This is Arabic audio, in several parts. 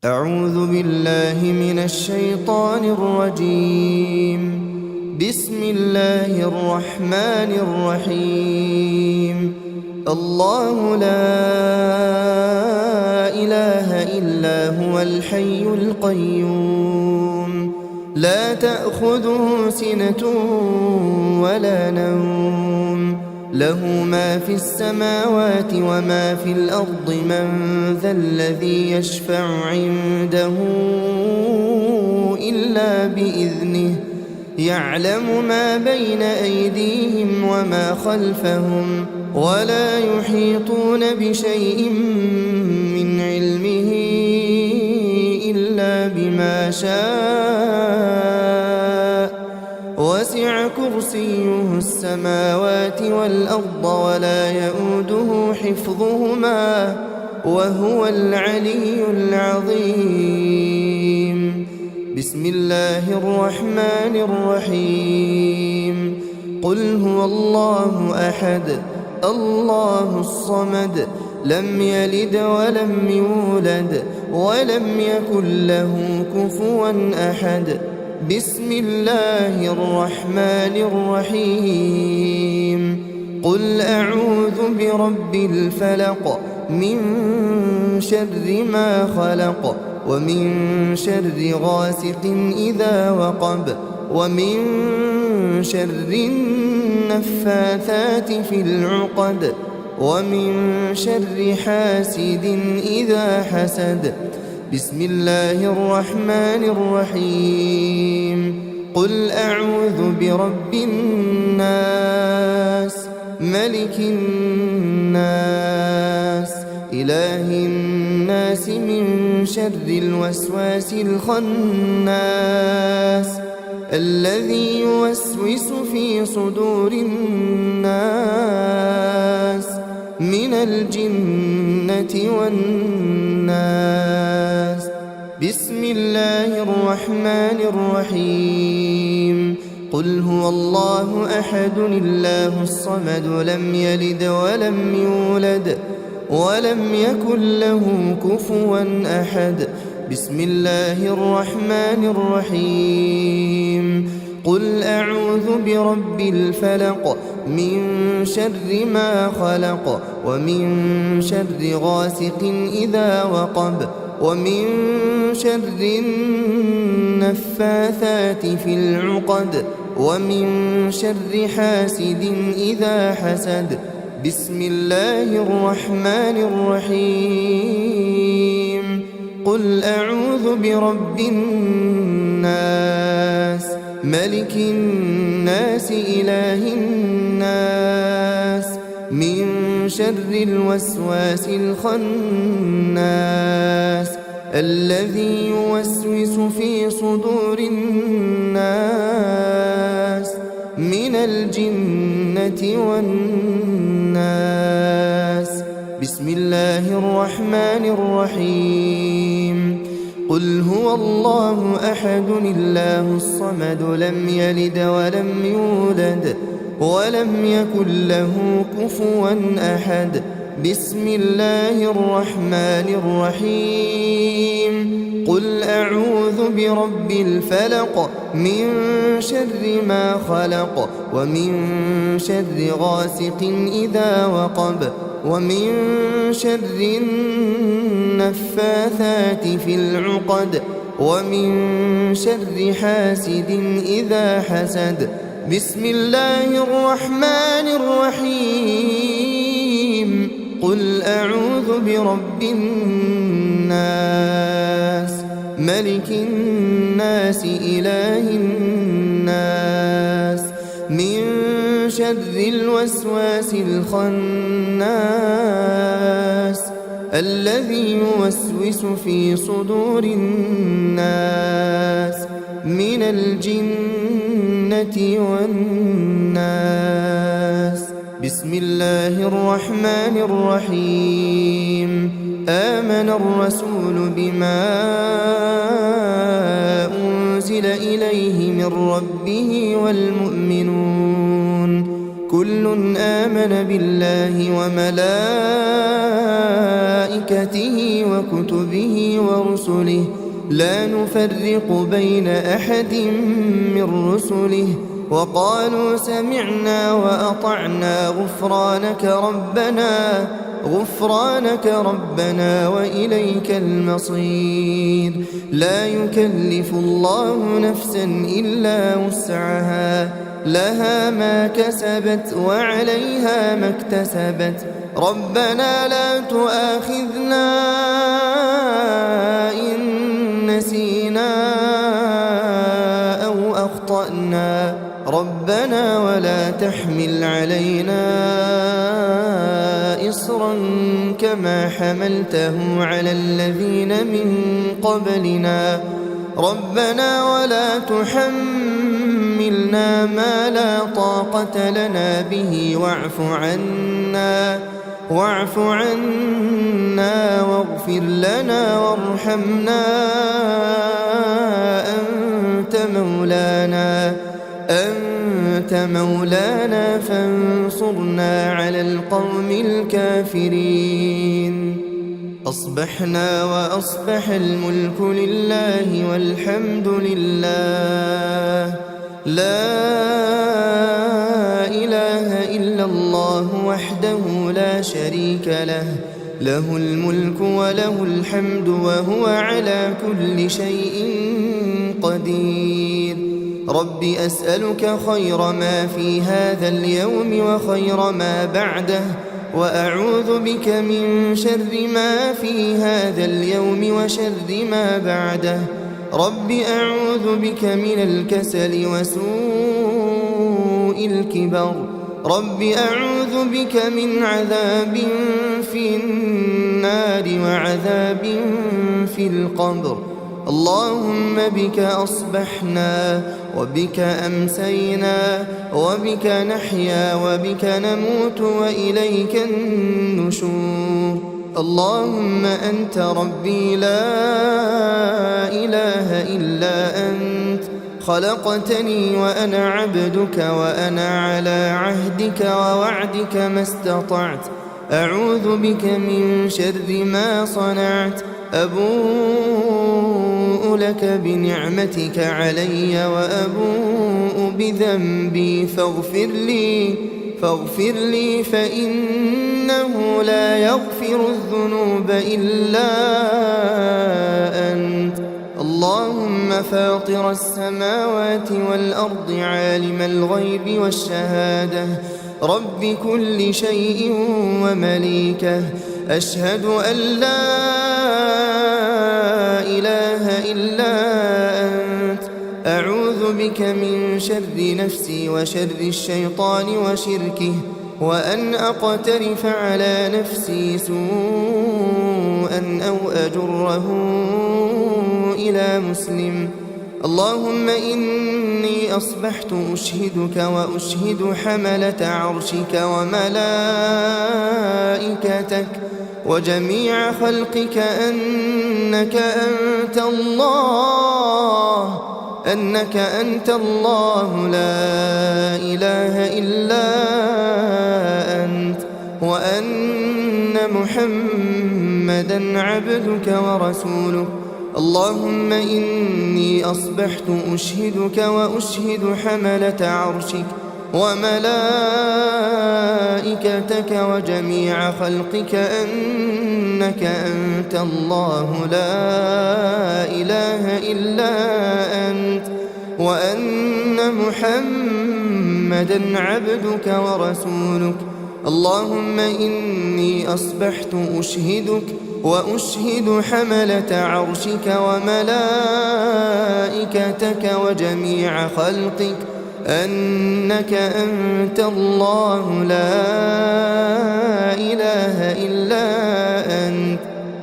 أعوذ بالله من الشيطان الرجيم. بسم الله الرحمن الرحيم. الله لا إله إلا هو الحي القيوم، لا تأخذه سنة ولا نوم، له ما في السماوات وما في الأرض. من ذا الذي يشفع عنده إلا بإذنه، يعلم ما بين أيديهم وما خلفهم، ولا يحيطون بشيء من علمه إلا بما شاء. وسع كرسيه السماوات والأرض ولا يؤوده حفظهما وهو العلي العظيم. بسم الله الرحمن الرحيم. قل هو الله أحد الله الصمد، لم يلد ولم يولد ولم يكن له كفوا أحد. بسم الله الرحمن الرحيم. قل أعوذ برب الفلق، من شر ما خلق، ومن شر غاسق إذا وقب، ومن شر النفاثات في العقد، ومن شر حاسد إذا حسد. بسم الله الرحمن الرحيم. قل أعوذ برب الناس، ملك الناس، إله الناس، من شر الوسواس الخناس، الذي يوسوس في صدور الناس من الجنة والناس. بسم الله الرحمن الرحيم. قل هو الله أحد الله الصمد، لم يلد ولم يولد ولم يكن له كفوا أحد. بسم الله الرحمن الرحيم. قل أعوذ برب الفلق، من شر ما خلق، ومن شر غاسق إذا وقب، ومن شر النفاثات في العقد، ومن شر حاسد إذا حسد. بسم الله الرحمن الرحيم. قل أعوذ برب الناس، ملك الناس، إله الناس، من شر الوسواس الخناس، الذي يوسوس في صدور الناس من الجنة والناس. بسم الله الرحمن الرحيم. قل هو الله أحد الله الصمد، لم يلد ولم يولد ولم يكن له كفوا أحد. بسم الله الرحمن الرحيم. قل أعوذ برب الفلق، من شر ما خلق، ومن شر غاسق إذا وقب، ومن شر النفاثات في العقد، ومن شر حاسد إذا حسد. بسم الله الرحمن الرحيم. قل أعوذ برب الناس، ملك الناس، إله الناس، من شر الوسواس الخناس، الذي يوسوس في صدور الناس من الجنة والناس. بسم الله الرحمن الرحيم. آمن الرسول بما أنزل إليه من ربه والمؤمنون كل آمن بالله وملائكته وكتبه ورسله لا نفرق بين أحد من رسله وقالوا سمعنا وأطعنا غفرانك ربنا وإليك المصير. لا يكلف الله نفسا إلا وسعها، لها ما كسبت وعليها ما اكتسبت. ربنا لا تؤاخذنا إن نسينا أو أخطأنا، ربنا ولا تحمل علينا إصرا كما حملته على الذين من قبلنا، ربنا ولا تحملنا ما لا طاقة لنا به واعف عنا واغفر لنا وارحمنا، أنت مولانا فانصرنا على القوم الكافرين. أصبحنا وأصبح الملك لله والحمد لله، لا إله إلا الله وحده لا شريك له، له الملك وله الحمد وهو على كل شيء قدير. رب أسألك خير ما في هذا اليوم وخير ما بعده، وأعوذ بك من شر ما في هذا اليوم وشر ما بعده. رب أعوذ بك من الكسل وسوء الكبر، رب أعوذ بك من عذاب في النار وعذاب في القبر. اللهم بك أصبحنا وبك أمسينا وبك نحيا وبك نموت وإليك النشور. اللهم أنت ربي لا إله إلا أنت، خلقتني وأنا عبدك وأنا على عهدك ووعدك ما استطعت. أعوذ بك من شر ما صنعت، أبوء لك بنعمتك علي وأبوء بذنبي فاغفر لي فإنه لا يغفر الذنوب إلا أنت. اللهم فاطر السماوات والأرض عالم الغيب والشهادة، رب كل شيء ومليكه، أشهد أن لا إله إلا أنت. أعوذ بك من شر نفسي وشر الشيطان وشركه، وأن أقترف على نفسي سوءا أو أجره إلى مسلم. اللهم إني أصبحت أشهدك وأشهد حملة عرشك وملائكتك وجميع خلقك أنك أنت الله لا إله إلا أنت، وأن محمدا عبدك ورسولك. اللهم إني أصبحت أشهدك وأشهد حملة عرشك وملائكتك وجميع خلقك أنك أنت الله لا إله إلا أنت، وأن محمدا عبدك ورسولك. اللهم إني أصبحت أشهدك وأشهد حملة عرشك وملائكتك وجميع خلقك أنك أنت الله لا إله إلا أنت.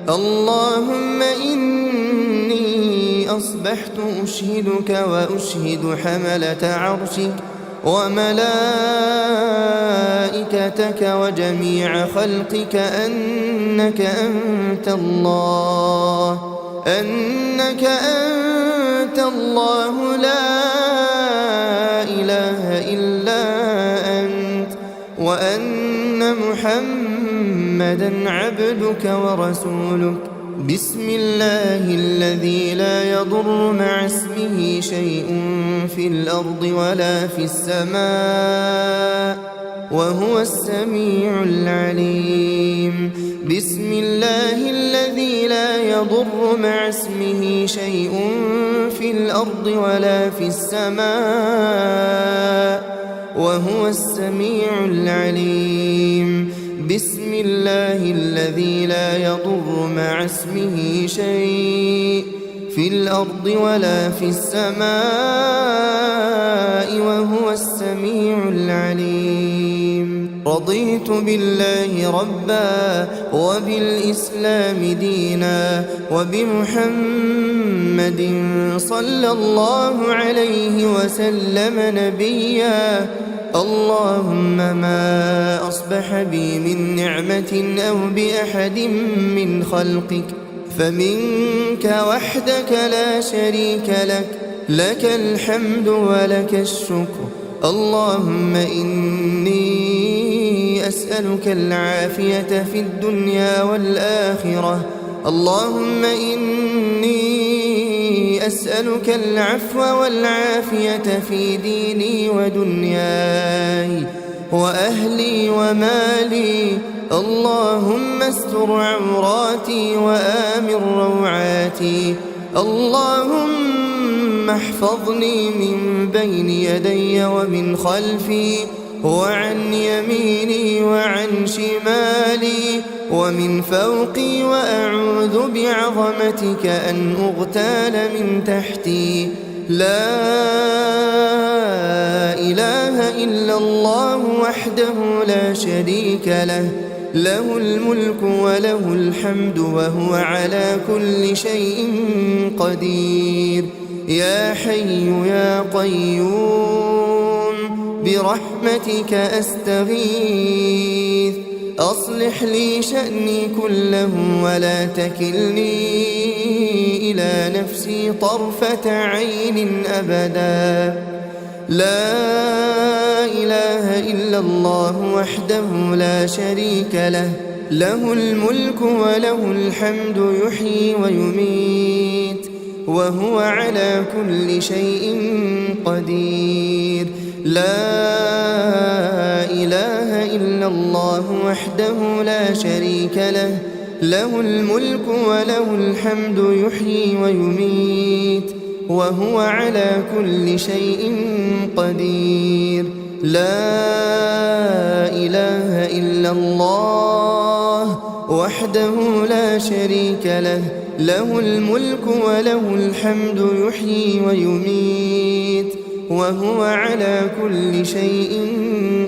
اللهم إني أصبحت أشهدك وأشهد حملة عرشك وملائكتك وجميع خلقك أنك أنت الله لا إله إلا أنت، محمدا عبدك ورسولك. بسم الله الذي لا يضر مع اسمه شيء في الأرض ولا في السماء وهو السميع العليم. بسم الله الذي لا يضر مع اسمه شيء في الأرض ولا في السماء وهو السميع العليم. بسم الله الذي لا يضر مع اسمه شيء في الأرض ولا في السماء وهو السميع العليم. رضيت بالله ربا وبالإسلام دينا وبمحمد صلى الله عليه وسلم نبيا. اللهم ما أصبح بي من نعمة أو بأحد من خلقك فمنك وحدك لا شريك لك، لك الحمد ولك الشكر. اللهم إني أسألك العافية في الدنيا والآخرة. اللهم إني أسألك العفو والعافية في ديني ودنياي وأهلي ومالي. اللهم استر عوراتي وآمن روعاتي. اللهم احفظني من بين يدي ومن خلفي وعن يميني وعن شمالي ومن فوقي، وأعوذ بعظمتك أن أغتال من تحتي. لا إله إلا الله وحده لا شريك له، له الملك وله الحمد وهو على كل شيء قدير. يا حي يا قيوم برحمتك أستغيث، أصلح لي شأني كله ولا تكلني إلى نفسي طرفة عين أبدا. لا إله إلا الله وحده لا شريك له، له الملك وله الحمد يحيي ويميت وهو على كل شيء قدير. لا إله إلا الله وحده لا شريك له، له الملك وله الحمد يحيي ويميت وهو على كل شيء قدير. لا إله إلا الله وحده لا شريك له، له الملك وله الحمد يحيي ويميت وهو على كل شيء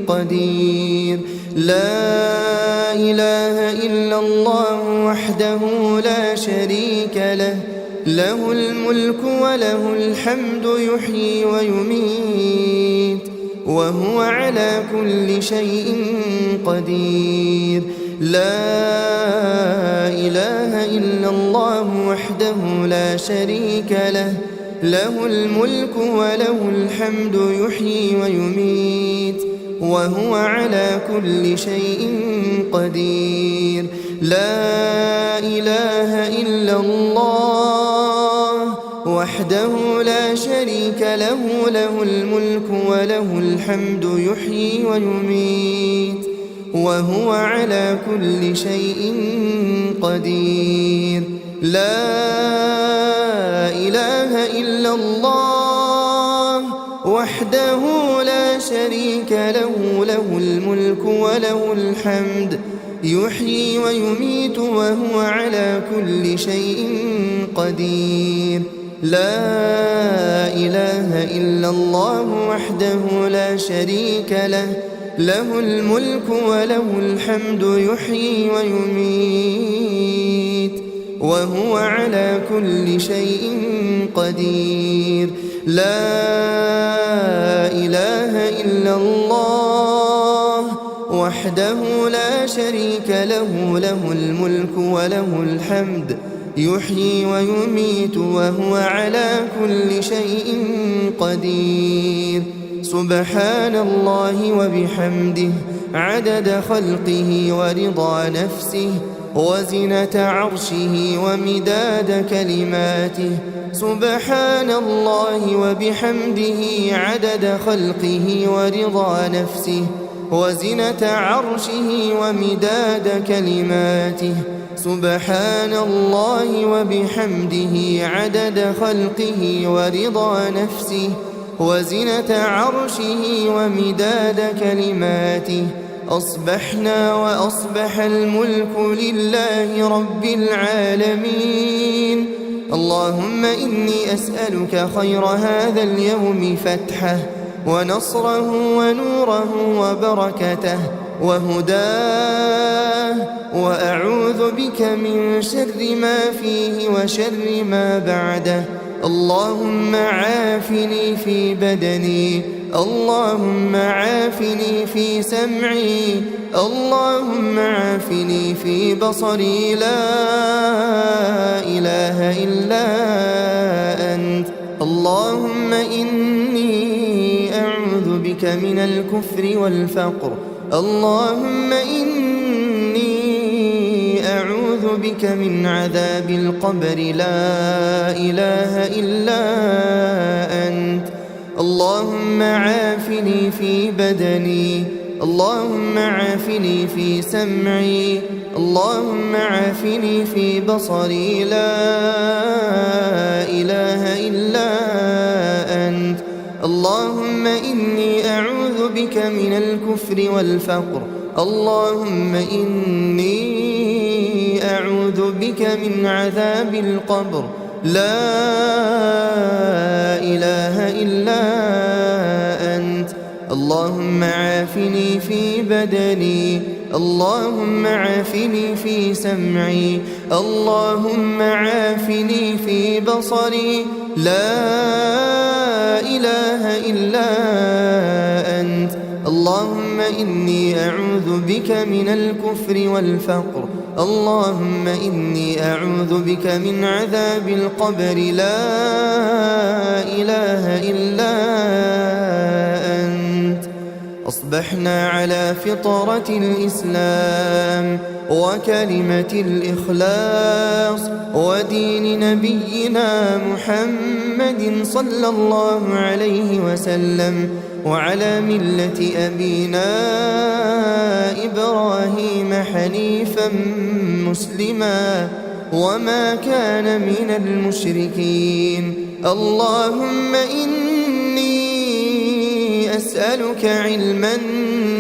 قدير. لا إله إلا الله وحده لا شريك له، له الملك وله الحمد يحيي ويميت وهو على كل شيء قدير. لا إله إلا الله وحده لا شريك له، له الملك وله الحمد يحيي ويميت وهو على كل شيء قدير. لا إله إلا الله وحده لا شريك له، له الملك وله الحمد يحيي ويميت وهو على كل شيء قدير. لا إله إلا الله وحده لا شريك له، له الملك وله الحمد يحيي ويميت وهو على كل شيء قدير. لا إله إلا الله وحده لا شريك له، له الملك وله الحمد يحيي ويميت وهو على كل شيء قدير. لا إله إلا الله وحده لا شريك له، له الملك وله الحمد يحيي ويميت وهو على كل شيء قدير. سبحان الله وبحمده عدد خلقه ورضا نفسه وزنة عرشه ومداد كلماته. سبحان الله وبحمده عدد خلقه ورضا نفسه وزنة عرشه ومداد كلماته. سبحان الله وبحمده عدد خلقه ورضا نفسه وزنة عرشه ومداد كلماته. أصبحنا وأصبح الملك لله رب العالمين. اللهم إني أسألك خير هذا اليوم فتحه ونصره ونوره وبركته وهداه، وأعوذ بك من شر ما فيه وشر ما بعده. اللهم عافني في بدني، اللهم عافني في سمعي، اللهم عافني في بصري، لا إله إلا أنت. اللهم إني أعوذ بك من الكفر والفقر. اللهم إني أعوذ بك من عذاب القبر، لا إله إلا أنت. اللهم عافني في بدني، اللهم عافني في سمعي، اللهم عافني في بصري، لا إله إلا أنت. اللهم إني أعوذ بك من الكفر والفقر. اللهم إني أعوذ بك من عذاب القبر، لا إله إلا أنت. اللهم عافني في بدني، اللهم عافني في سمعي، اللهم عافني في بصري، لا إله إلا أنت. اللهم إني أعوذ بك من الكفر والفقر. اللهم إني أعوذ بك من عذاب القبر، لا إله إلا أنت. أصبحنا على فطرة الإسلام وكلمة الإخلاص ودين نبينا محمد صلى الله عليه وسلم، وعلى ملة أبينا إبراهيم حنيفا مسلما وما كان من المشركين. اللهم إني أسألك علما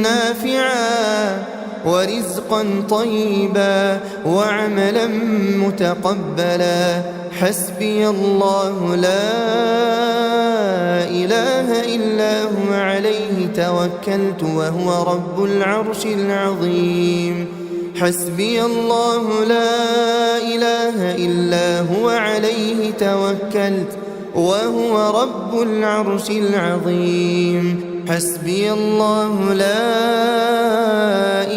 نافعا ورزقا طيبا وعملا متقبلا. حسبي الله لا إله إلا هو، عليه توكلت وهو رب العرش العظيم. حسبي الله لا إله إلا هو، عليه توكلت وهو رب العرش العظيم. حسبي الله لا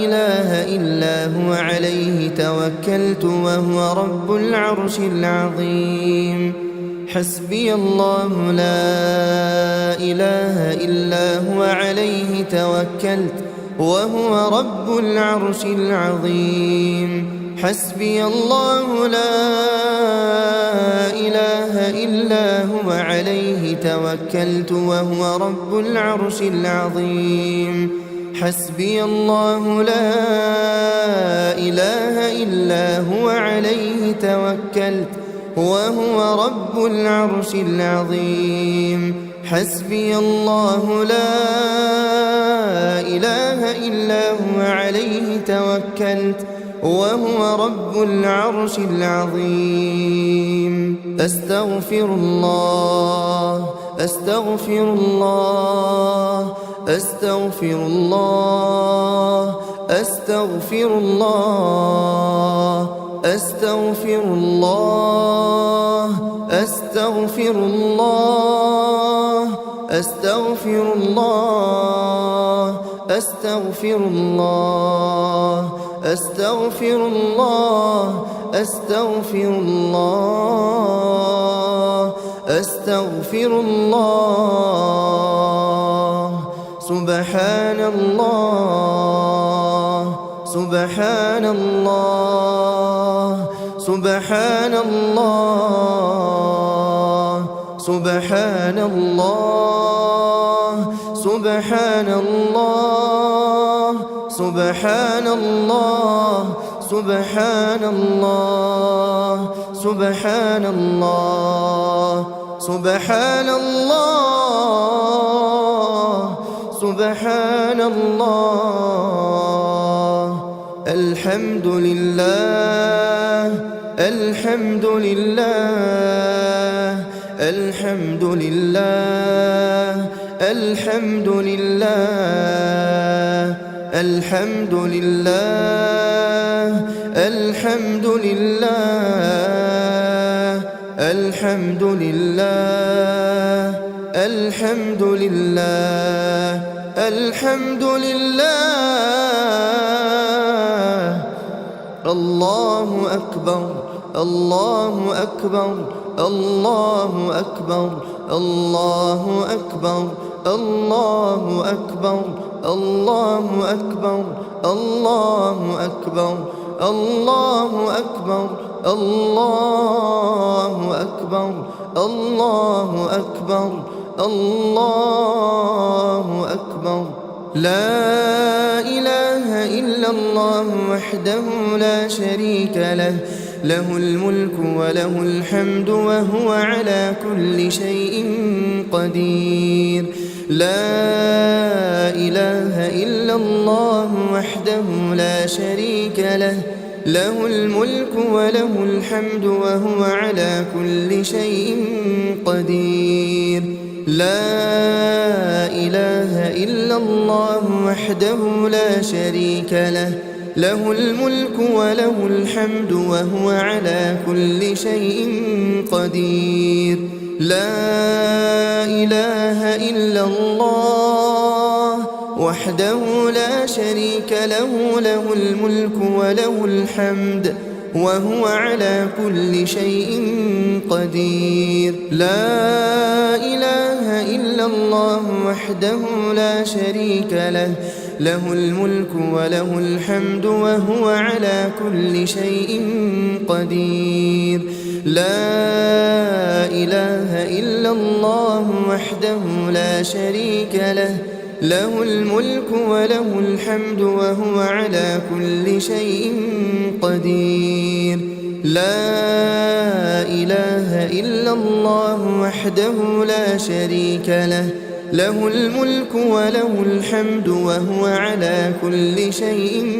إله إلا هو، عليه توكلت وهو رب العرش العظيم. حسبي الله لا إله إلا هو، عليه توكلت وهو رب العرش العظيم. حسبي الله لا إله إلا هو، عليه توكلت وهو رب العرش العظيم. حسبي الله لا إله إلا هو، عليه توكلت وهو رب العرش العظيم. حسبي الله لا إله إلا هو، عليه توكلت وهو رب العرش العظيم. أستغفر الله، أستغفر الله، أستغفر الله، أستغفر الله، أستغفر الله، أستغفر الله، أستغفر الله، أستغفر الله، أستغفر الله، أستغفر الله، أستغفر الله. سبحان الله سبحان الله سبحان الله سبحان الله سبحان الله سبحان الله سبحان الله سبحان الله سبحان الله سبحان الله الحمد لله الحمد لله الحمد لله الحمد لله الحمد لله الحمد لله الحمد لله الحمد لله الحمد لله الله أكبر الله أكبر الله أكبر الله أكبر الله أكبر الله أكبر الله أكبر الله أكبر الله أكبر الله أكبر الله أكبر لا إله إلا الله وحده لا شريك له له الملك وله الحمد وهو على كل شيء قدير لا إله إلا الله وحده لا شريك له له الملك وله الحمد وهو على كل شيء قدير لا إله إلا الله وحده لا شريك له له الملك وله الحمد وهو على كل شيء قدير لا إله إلا الله وحده لا شريك له له الملك وله الحمد وهو على كل شيء قدير لا إله إلا الله وحده لا شريك له له الملك وله الحمد وهو على كل شيء قدير لا إله إلا الله وحده لا شريك له له الملك وله الحمد وهو على كل شيء قدير لا إله إلا الله وحده لا شريك له له الملك وله الحمد وهو على كل شيء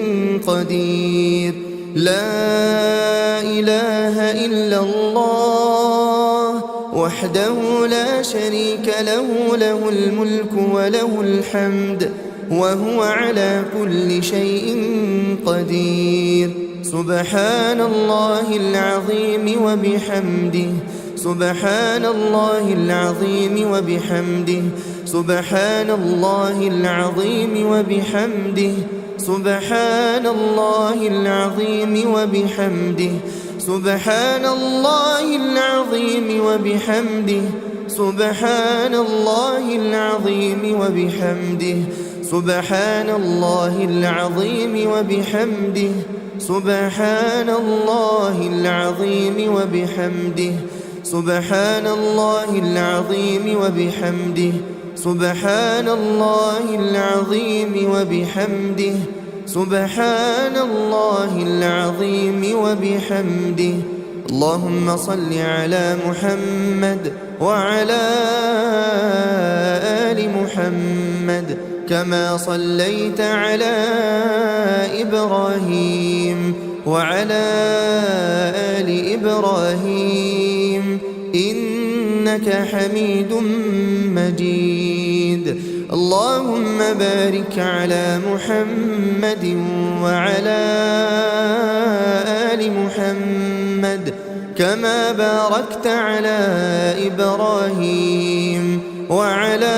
قدير لا إله إلا الله وحده لا شريك له له الملك وله الحمد وهو على كل شيء قدير سبحان الله العظيم وبحمده سبحان الله العظيم وبحمده سبحان الله العظيم وبحمده سبحان الله العظيم وبحمده سبحان الله العظيم وبحمده سبحان الله العظيم وبحمده سبحان الله العظيم وبحمده سبحان الله العظيم وبحمده سبحان الله العظيم وبحمده سبحان الله العظيم وبحمده سبحان الله العظيم وبحمده اللهم صل على محمد وعلى آل محمد كما صليت على إبراهيم وعلى آل إبراهيم إنك حميد مجيد اللهم بارك على محمد وعلى آل محمد كما باركت على إبراهيم وعلى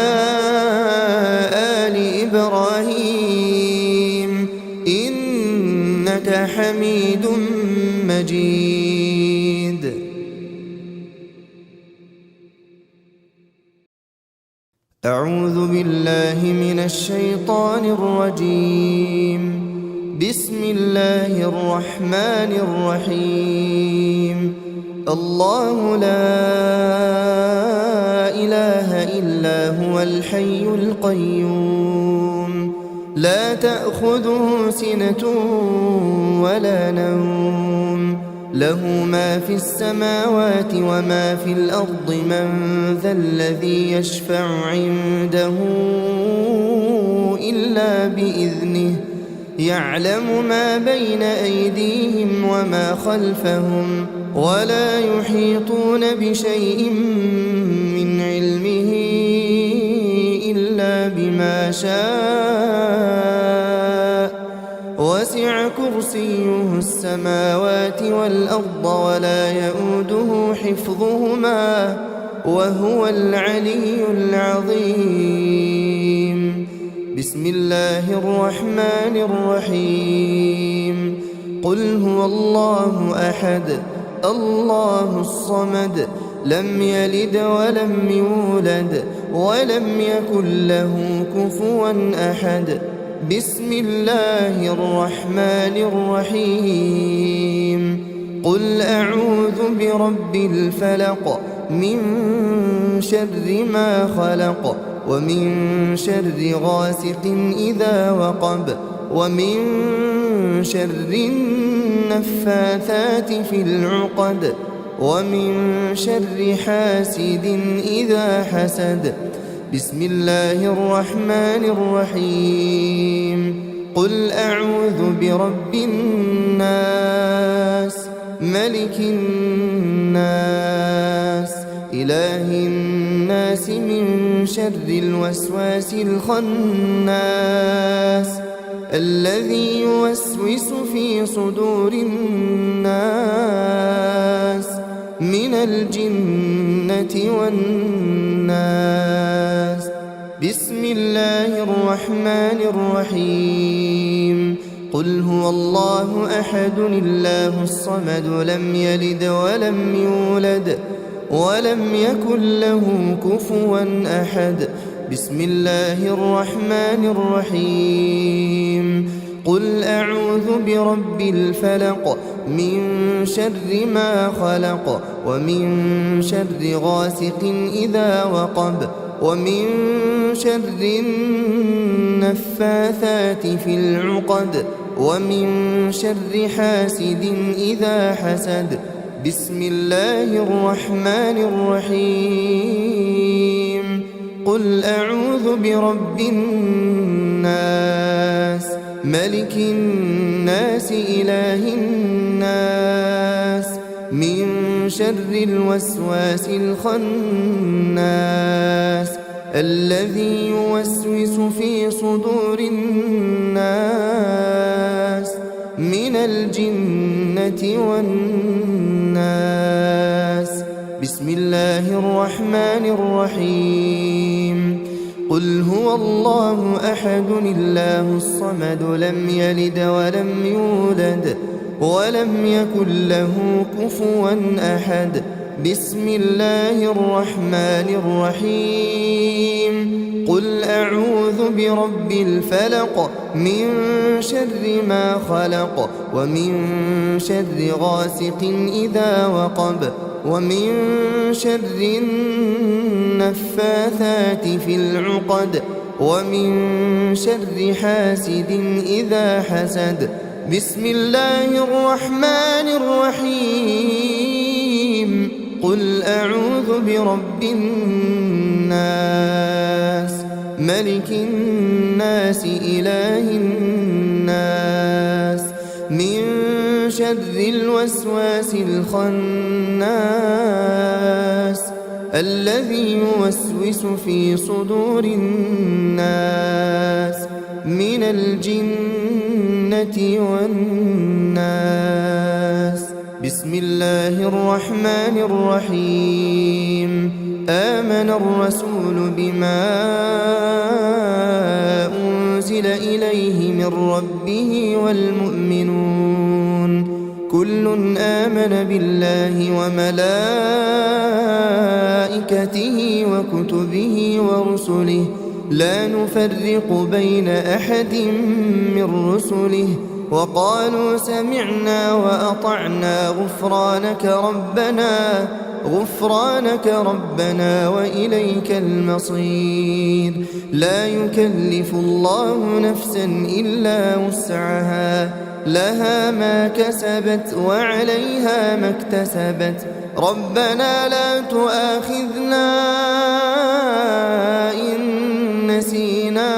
آل إبراهيم إنك حميد مجيد أعوذ بالله من الشيطان الرجيم. بسم الله الرحمن الرحيم. الله لا إله إلا هو الحي القيوم لا تأخذه سنة ولا نوم له ما في السماوات وما في الأرض من ذا الذي يشفع عنده إلا بإذنه يعلم ما بين أيديهم وما خلفهم ولا يحيطون بشيء من علمه إلا بما شاء وسع كرسيه السماوات والأرض ولا يؤوده حفظهما وهو العلي العظيم. بسم الله الرحمن الرحيم. قل هو الله أحد الله الصمد لم يلد ولم يولد ولم يكن له كفوا أحد. بسم الله الرحمن الرحيم. قل أعوذ برب الفلق من شر ما خلق ومن شر غاسق إذا وقب ومن شر النفاثات في العقد ومن شر حاسد إذا حسد. بسم الله الرحمن الرحيم. قل أعوذ برب الناس ملك الناس إله الناس من شر الوسواس الخناس الذي يوسوس في صدور الناس من الجنة والناس. بسم الله الرحمن الرحيم. قل هو الله أحد الله الصمد لم يلد ولم يولد ولم يكن له كفوا أحد. بسم الله الرحمن الرحيم. قل أعوذ برب الفلق من شر ما خلق ومن شر غاسق إذا وقب ومن شر النفاثات في العقد ومن شر حاسد إذا حسد. بسم الله الرحمن الرحيم. قل أعوذ برب الناس ملك الناس إله الناس من شر الوسواس الخناس الذي يوسوس في صدور الناس من الجنة والناس. بسم الله الرحمن الرحيم. قل هو الله أحد الله الصمد لم يلد ولم يولد ولم يكن له كفوا أحد. بسم الله الرحمن الرحيم. قل أعوذ برب الفلق من شر ما خلق ومن شر غاسق إذا وقب ومن شر النفاثات في العقد ومن شر حاسد إذا حسد. بسم الله الرحمن الرحيم. قل أعوذ برب الناس ملك الناس إله الناس من شر الوسواس الخناس الذي يوسوس في صدور الناس من الجنة والناس. بسم الله الرحمن الرحيم. آمن الرسول بما أنزل إليه من ربه والمؤمنون كل آمن بالله وملائكته وكتبه ورسله لا نفرق بين أحد من رسله وقالوا سمعنا وأطعنا غفرانك ربنا وإليك المصير. لا يكلف الله نفسا إلا وسعها لها ما كسبت وعليها ما اكتسبت ربنا لا تؤاخذنا إن نسينا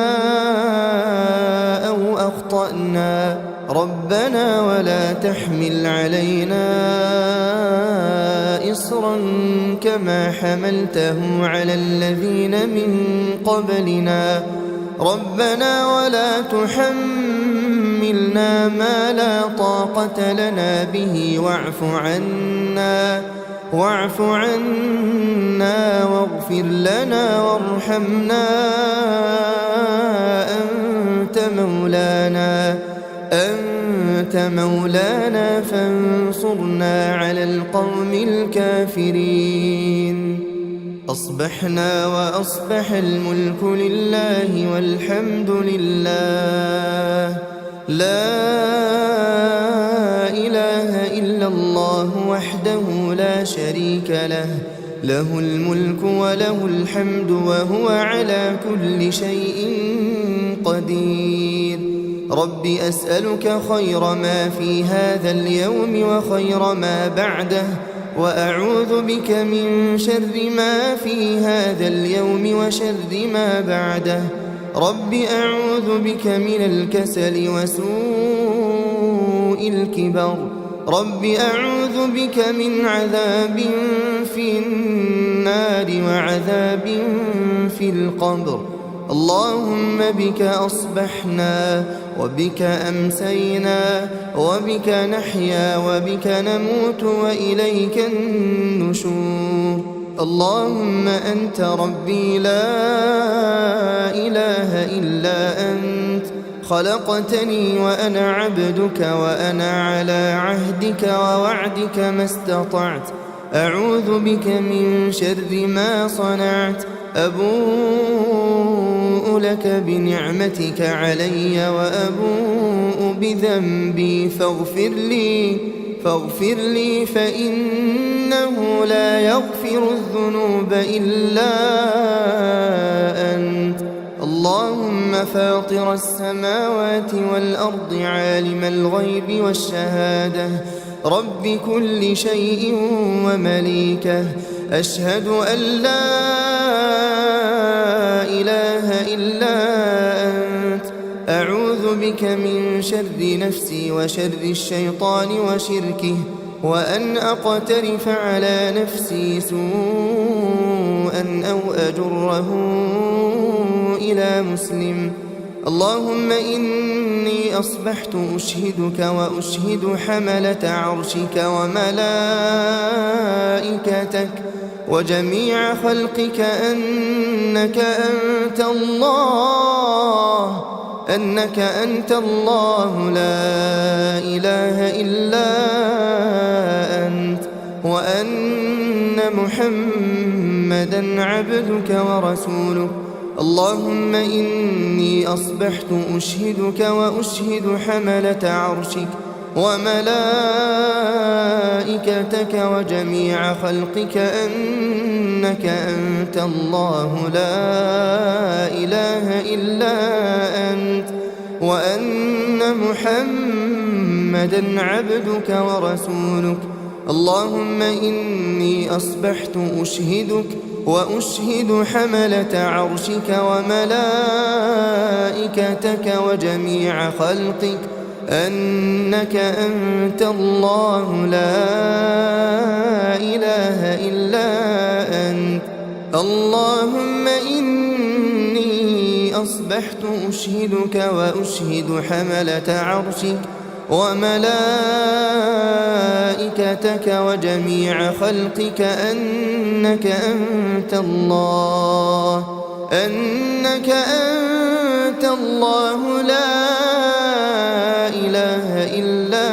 أو أخطأنا ربنا ولا تحمل علينا إصرا كما حملته على الذين من قبلنا ربنا ولا تحملنا ما لا طاقة لنا به واعف عنا واغفر لنا وارحمنا أنت مولانا فانصرنا على القوم الكافرين. أصبحنا وأصبح الملك لله والحمد لله لا إله إلا الله وحده لا شريك له له الملك وله الحمد وهو على كل شيء قدير. رب أسألك خير ما في هذا اليوم وخير ما بعده وأعوذ بك من شر ما في هذا اليوم وشر ما بعده. رب أعوذ بك من الكسل وسوء الكبر. رب أعوذ بك من عذاب في النار وعذاب في القبر. اللهم بك أصبحنا وبك أمسينا وبك نحيا وبك نموت وإليك النشور. اللهم أنت ربي لا إله إلا أنت خلقتني وأنا عبدك وأنا على عهدك ووعدك ما استطعت. أعوذ بك من شر ما صنعت. أبوء لك بنعمتك علي وأبوء بذنبي فاغفر لي فإنه لا يغفر الذنوب إلا أنت. اللهم فاطر السماوات والأرض عالم الغيب والشهادة رب كل شيء ومليكه أشهد أن لا إله إلا أنت. أعوذ بك من شر نفسي وشر الشيطان وشركه وأن أقترف على نفسي سوءا أو أجره إلى مسلم. اللهم إني أصبحت أشهدك وأشهد حملة عرشك وملائكتك وجميع خلقك أنك أنت الله لا إله إلا أنت وأن محمدا عبدك ورسولك. اللهم إني أصبحت أشهدك وأشهد حملة عرشك وملائكتك وجميع خلقك أنك أنت الله لا إله إلا أنت وأن محمدا عبدك ورسولك. اللهم إني أصبحت أشهدك وأشهد حملة عرشك وملائكتك وجميع خلقك أنك أنت الله لا إله إلا أنت. اللهم إني أصبحت أشهدك وأشهد حملة عرشك وملائكتك وجميع خلقك أنك أنت الله لا إله إلا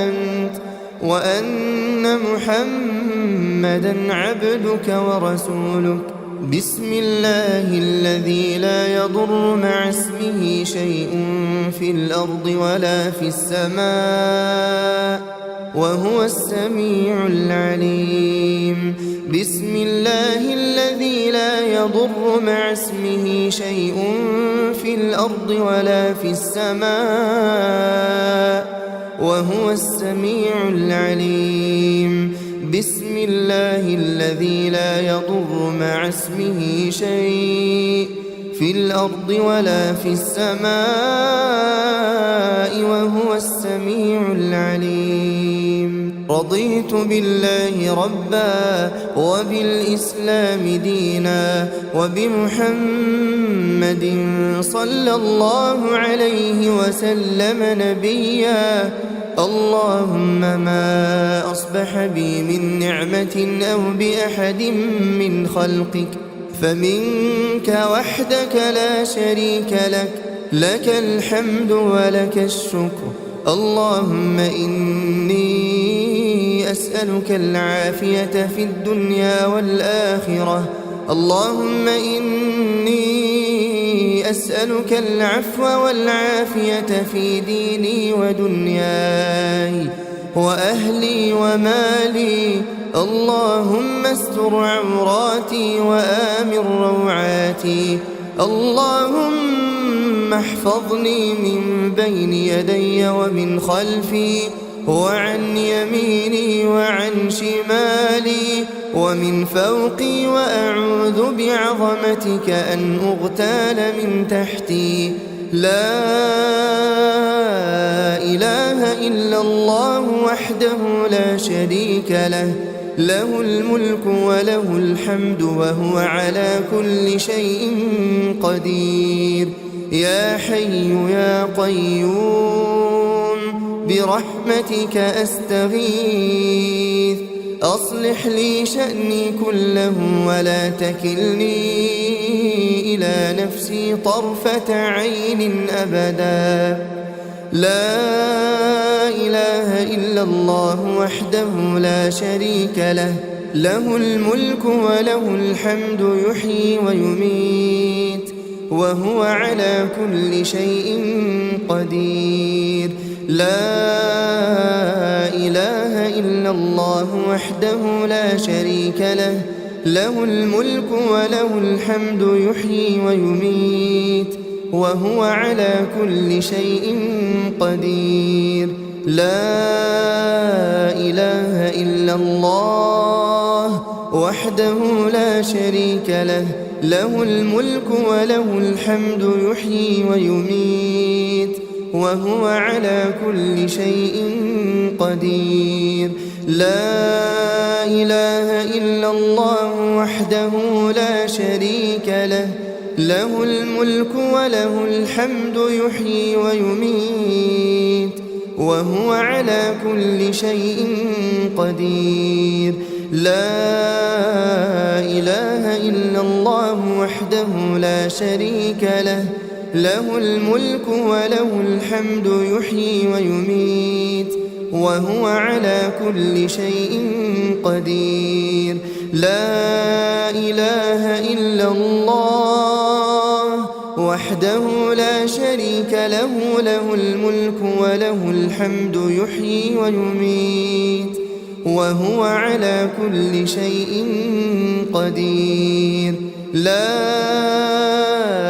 أنت وأن محمدا محمدا عبدك ورسولك. بسم الله الذي لا يضر مع اسمه شيء في الأرض ولا في السماء وهو السميع العليم. بسم الله الذي لا يضر مع اسمه شيء في الأرض ولا في السماء وهو السميع العليم. بسم الله الذي لا يضر مع اسمه شيء في الأرض ولا في السماء وهو السميع العليم. رضيت بالله ربا وبالإسلام دينا وبمحمد صلى الله عليه وسلم نبيا. اللهم ما أصبح بي من نعمة أو بأحد من خلقك فمنك وحدك لا شريك لك، لك الحمد ولك الشكر. اللهم إني أسألك العافية في الدنيا والآخرة. اللهم إني أسألك العفو والعافية في ديني ودنياي وأهلي ومالي. اللهم استر عوراتي وآمن روعاتي. اللهم احفظني من بين يدي ومن خلفي وعن يميني وعن شمالي ومن فوقي، وأعوذ بعظمتك أن أغتال من تحتي. لا إله إلا الله وحده لا شريك له، له الملك وله الحمد وهو على كل شيء قدير. يا حي يا قيوم برحمتك أستغيث، أصلح لي شأني كله ولا تكلني إلى نفسي طرفة عين أبدا. لا إله إلا الله وحده لا شريك له، له الملك وله الحمد يحيي ويميت وهو على كل شيء قدير. لا إله إلا الله وحده لا شريك له، له الملك وله الحمد يحيي ويميت وهو على كل شيء قدير. لا إله إلا الله وحده لا شريك له، له الملك وله الحمد يحيي ويميت وهو على كل شيء قدير. لا إله إلا الله وحده لا شريك له، له الملك وله الحمد يحيي ويميت وهو على كل شيء قدير. لا إله إلا الله وحده لا شريك له، له الملك وله الحمد يحيي ويميت وهو على كل شيء قدير. لا إله إلا الله وحده لا شريك له، له الملك وله الحمد يحيي ويميت وهو على كل شيء قدير. لا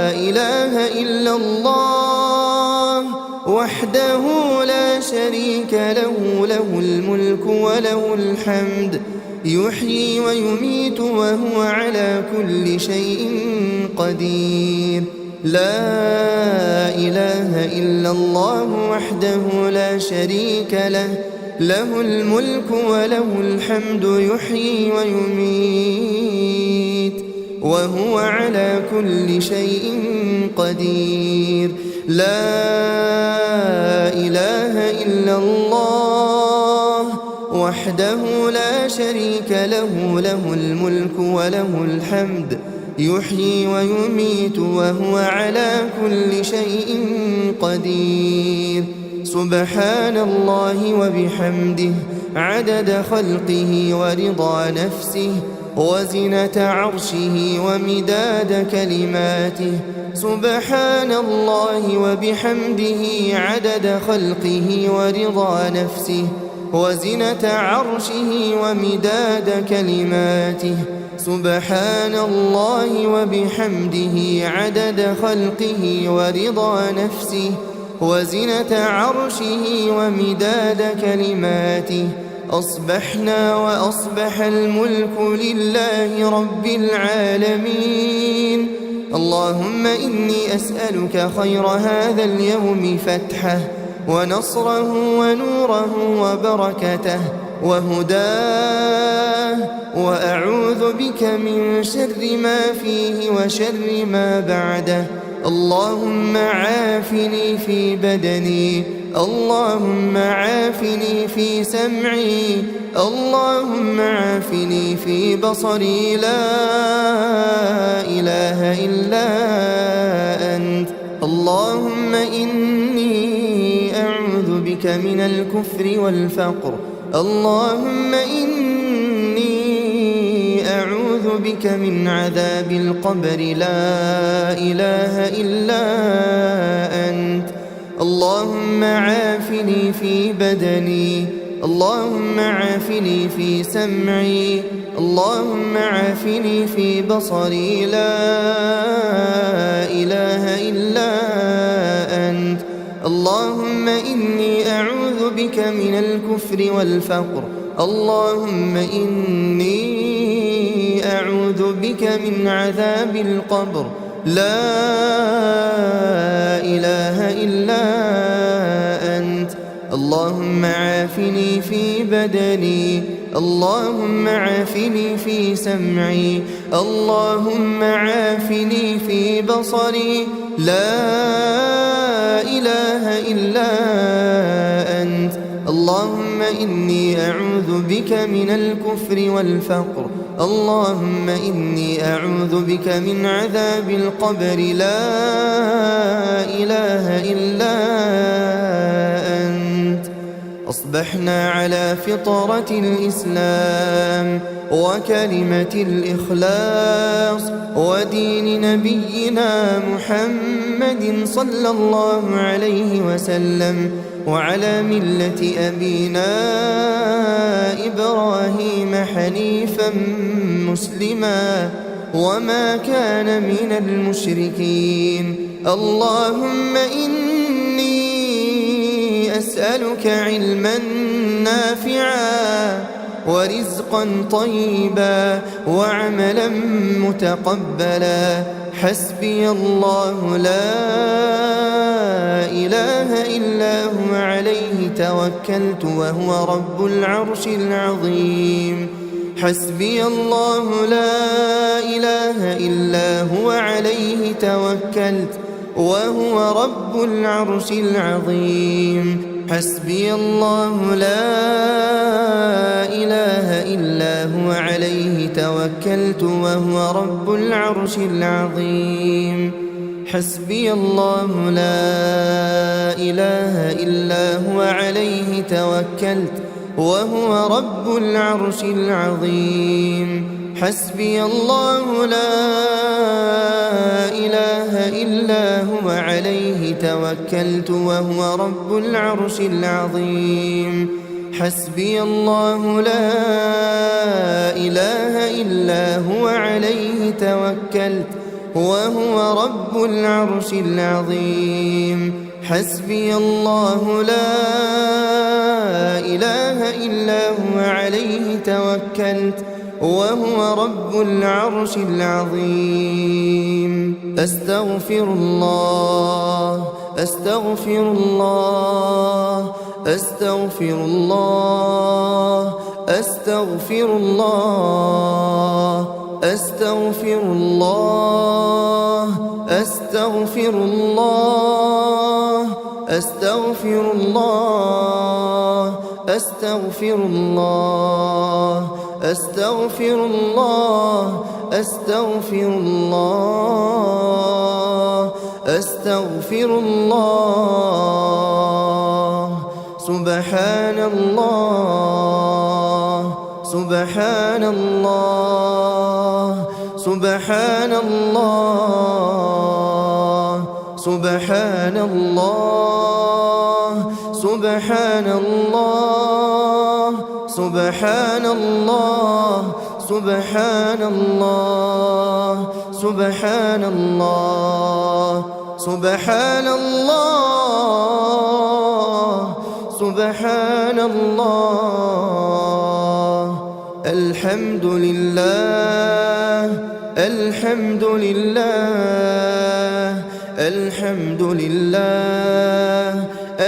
إله إلا الله وحده لا شريك له، له الملك وله الحمد يحيي ويميت وهو على كل شيء قدير. لا إله إلا الله وحده لا شريك له، له الملك وله الحمد يحيي ويميت وهو على كل شيء قدير. لا إله إلا الله وحده لا شريك له، له الملك وله الحمد يحيي ويميت وهو على كل شيء قدير. سبحان الله وبحمده عدد خلقه ورضا نفسه وزنة عرشه ومداد كلماته. سبحان الله وبحمده عدد خلقه ورضا نفسه وزنة عرشه ومداد كلماته. سبحان الله وبحمده عدد خلقه ورضا نفسه وزنة عرشه ومداد كلماته. أصبحنا وأصبح الملك لله رب العالمين. اللهم إني أسألك خير هذا اليوم فتحه ونصره ونوره وبركته وهداه، وأعوذ بك من شر ما فيه وشر ما بعده. اللهم عافني في بدني، اللهم عافني في سمعي، اللهم عافني في بصري، لا إله إلا أنت. اللهم إني أعوذ بك من الكفر والفقر. اللهم إني أعوذ بك من عذاب القبر، لا إله إلا أنت. اللهم عافني في بدني، اللهم عافني في سمعي، اللهم عافني في بصري، لا إله إلا أنت. اللهم إني أعوذ بك من الكفر والفقر. اللهم إني أعوذ بك من عذاب القبر، لا إله إلا أنت. اللهم عافني في بدني، اللهم عافني في سمعي، اللهم عافني في بصري، لا إله إلا أنت. اللهم إني أعوذ بك من الكفر والفقر. اللهم إني أعوذ بك من عذاب القبر، لا إله إلا أنت. أصبحنا على فطرة الإسلام وكلمة الإخلاص ودين نبينا محمد صلى الله عليه وسلم، وعلى ملة أبينا إبراهيم حنيفا مسلما وما كان من المشركين. اللهم إني أسألك علما نافعا ورزقا طيبا وعملا متقبلا. حسبي الله لا إله إلا هو، عليه توكلت وهو رب العرش العظيم. حسبي الله لا إله إلا هو، عليه توكلت وهو رب العرش العظيم. حسبي الله لا إله إلا هو، عليه توكلت وهو رب العرش العظيم. حسبي الله لا إله إلا هو، عليه توكلت وهو رب العرش العظيم. حسبي الله لا إله إلا هو، عليه توكلت وهو رب العرش العظيم. حسبي الله لا إله إلا هو، عليه توكلت وهو رب العرش العظيم. حسبي الله لا إله إلا هو، عليه توكلت وهو رب العرش العظيم. أستغفر الله، أستغفر الله، أستغفر الله، أستغفر الله، أستغفر الله، أستغفر الله، أستغفر الله، أستغفر الله، أستغفر الله، أستغفر الله، أستغفر الله. سبحان الله سبحان الله سبحان الله سبحان الله سبحان الله سبحان الله سبحان الله سبحان الله سبحان الله سبحان الله الحمد لله الحمد لله الحمد لله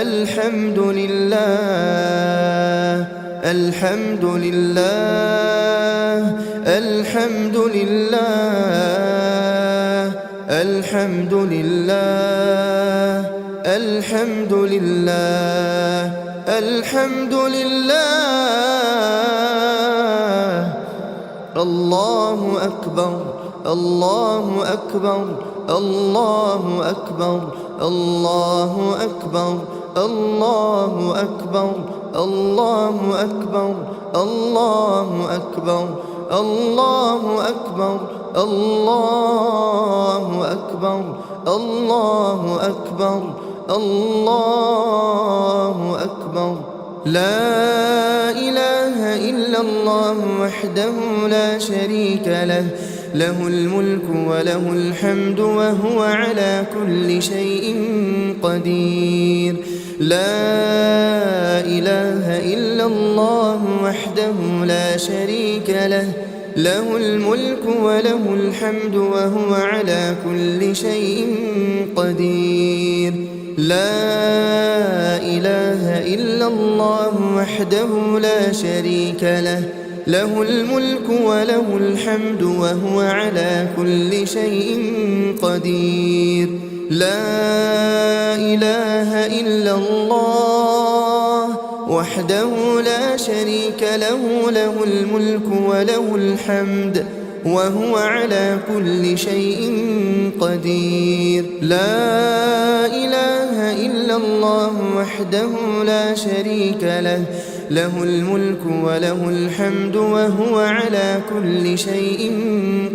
الحمد لله الحمد لله الحمد لله الحمد لله الحمد لله الحمد لله الله أكبر الله أكبر الله أكبر الله أكبر الله أكبر الله أكبر الله أكبر الله أكبر الله أكبر الله أكبر الله أكبر لا إله إلا الله وحده لا شريك له له الملك وله الحمد وهو على كل شيء قدير لا إله إلا الله وحده لا شريك له له الملك وله الحمد وهو على كل شيء قدير لا إله إلا الله وحده لا شريك له له الملك وله الحمد وهو على كل شيء قدير لا إله إلا الله وحده لا شريك له له الملك وله الحمد وهو على كل شيء قدير لا إله إلا الله وحده لا شريك له له الملك وله الحمد وهو على كل شيء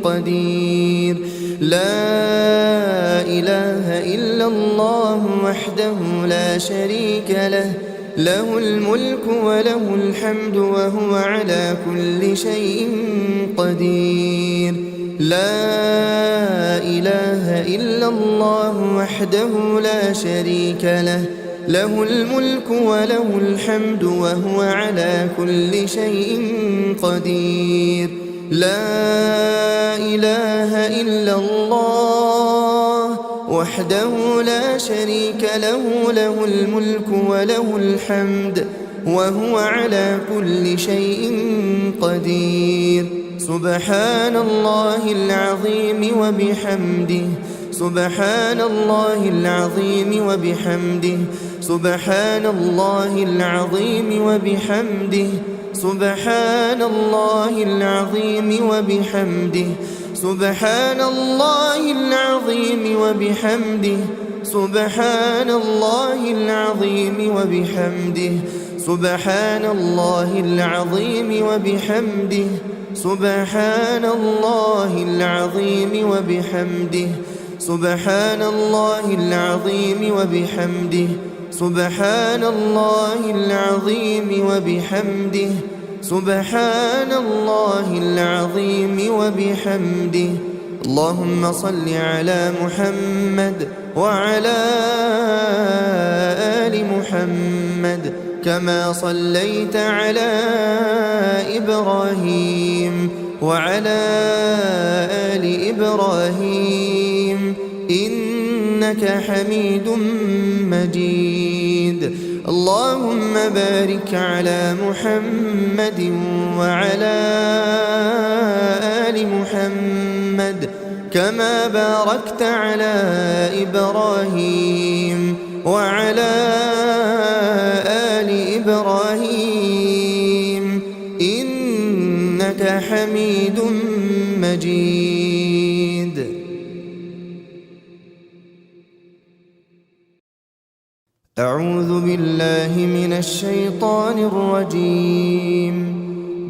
قدير لا إله إلا الله وحده لا شريك له له الملك وله الحمد وهو على كل شيء قدير لا إله إلا الله وحده لا شريك له له الملك وله الحمد وهو على كل شيء قدير لا إله إلا الله وحده لا شريك له له الملك وله الحمد وهو على كل شيء قدير سبحان الله العظيم وبحمده سبحان الله العظيم وبحمده سبحان الله العظيم وبحمده سبحان الله العظيم وبحمده سبحان الله العظيم وبحمده سبحان الله العظيم وبحمده سبحان الله العظيم وبحمده سبحان الله العظيم وبحمده سبحان الله العظيم وبحمده سبحان الله العظيم وبحمده سبحان الله العظيم وبحمده اللهم صل على محمد وعلى آل محمد كما صليت على إبراهيم وعلى آل إبراهيم إنك حميد مجيد اللهم بارك على محمد وعلى آل محمد كما باركت على إبراهيم وعلى آل إبراهيم إنك حميد مجيد أعوذ بالله من الشيطان الرجيم.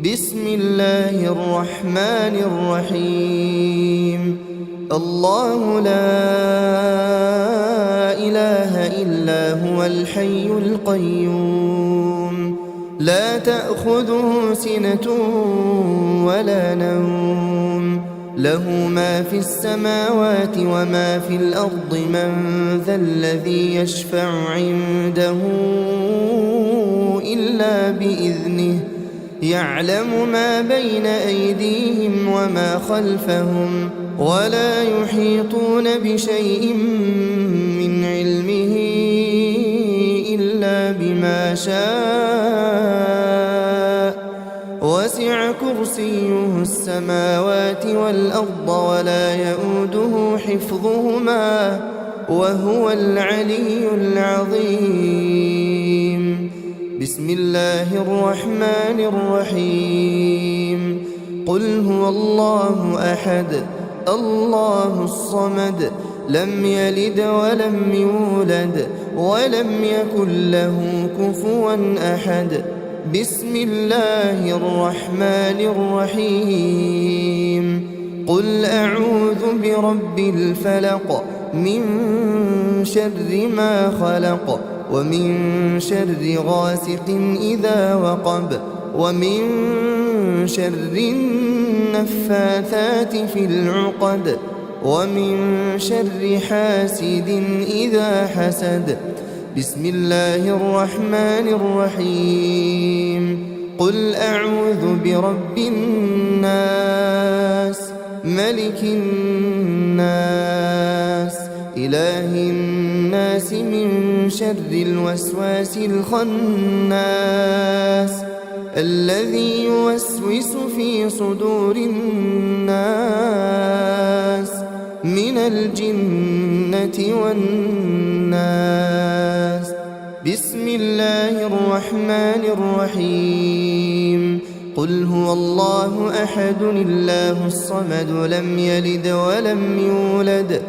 بسم الله الرحمن الرحيم. الله لا إله إلا هو الحي القيوم لا تأخذه سنة ولا نوم له ما في السماوات وما في الأرض من ذا الذي يشفع عنده إلا بإذنه يعلم ما بين أيديهم وما خلفهم ولا يحيطون بشيء من علمه إلا بما شاء وسع كرسيه السماوات والأرض ولا يؤوده حفظهما وهو العلي العظيم. بسم الله الرحمن الرحيم. قل هو الله أحد الله الصمد لم يلد ولم يولد ولم يكن له كفوا أحد. بسم الله الرحمن الرحيم. قل أعوذ برب الفلق من شر ما خلق ومن شر غاسق إذا وقب ومن شر النفاثات في العقد ومن شر حاسد إذا حسد. بسم الله الرحمن الرحيم. قل أعوذ برب الناس ملك الناس إله الناس من شر الوسواس الخناس الذي يوسوس في صدور الناس من الجنة والناس. بسم الله الرحمن الرحيم. قل هو الله أحد الله الصمد لم يلد ولم يولد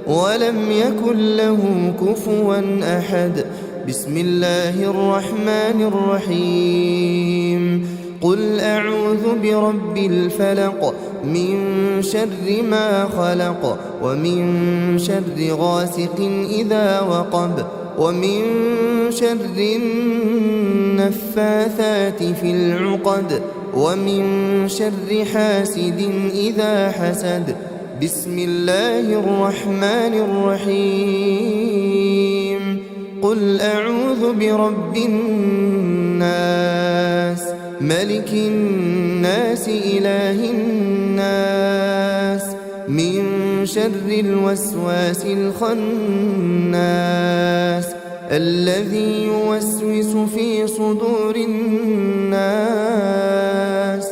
ولم يكن له كفوا أحد. بسم الله الرحمن الرحيم. قل أعوذ برب الفلق من شر ما خلق ومن شر غاسق إذا وقب ومن شر النفاثات في العقد ومن شر حاسد إذا حسد. بسم الله الرحمن الرحيم. قل أعوذ برب الناس ملك الناس إله الناس من شر الوسواس الخناس الذي يوسوس في صدور الناس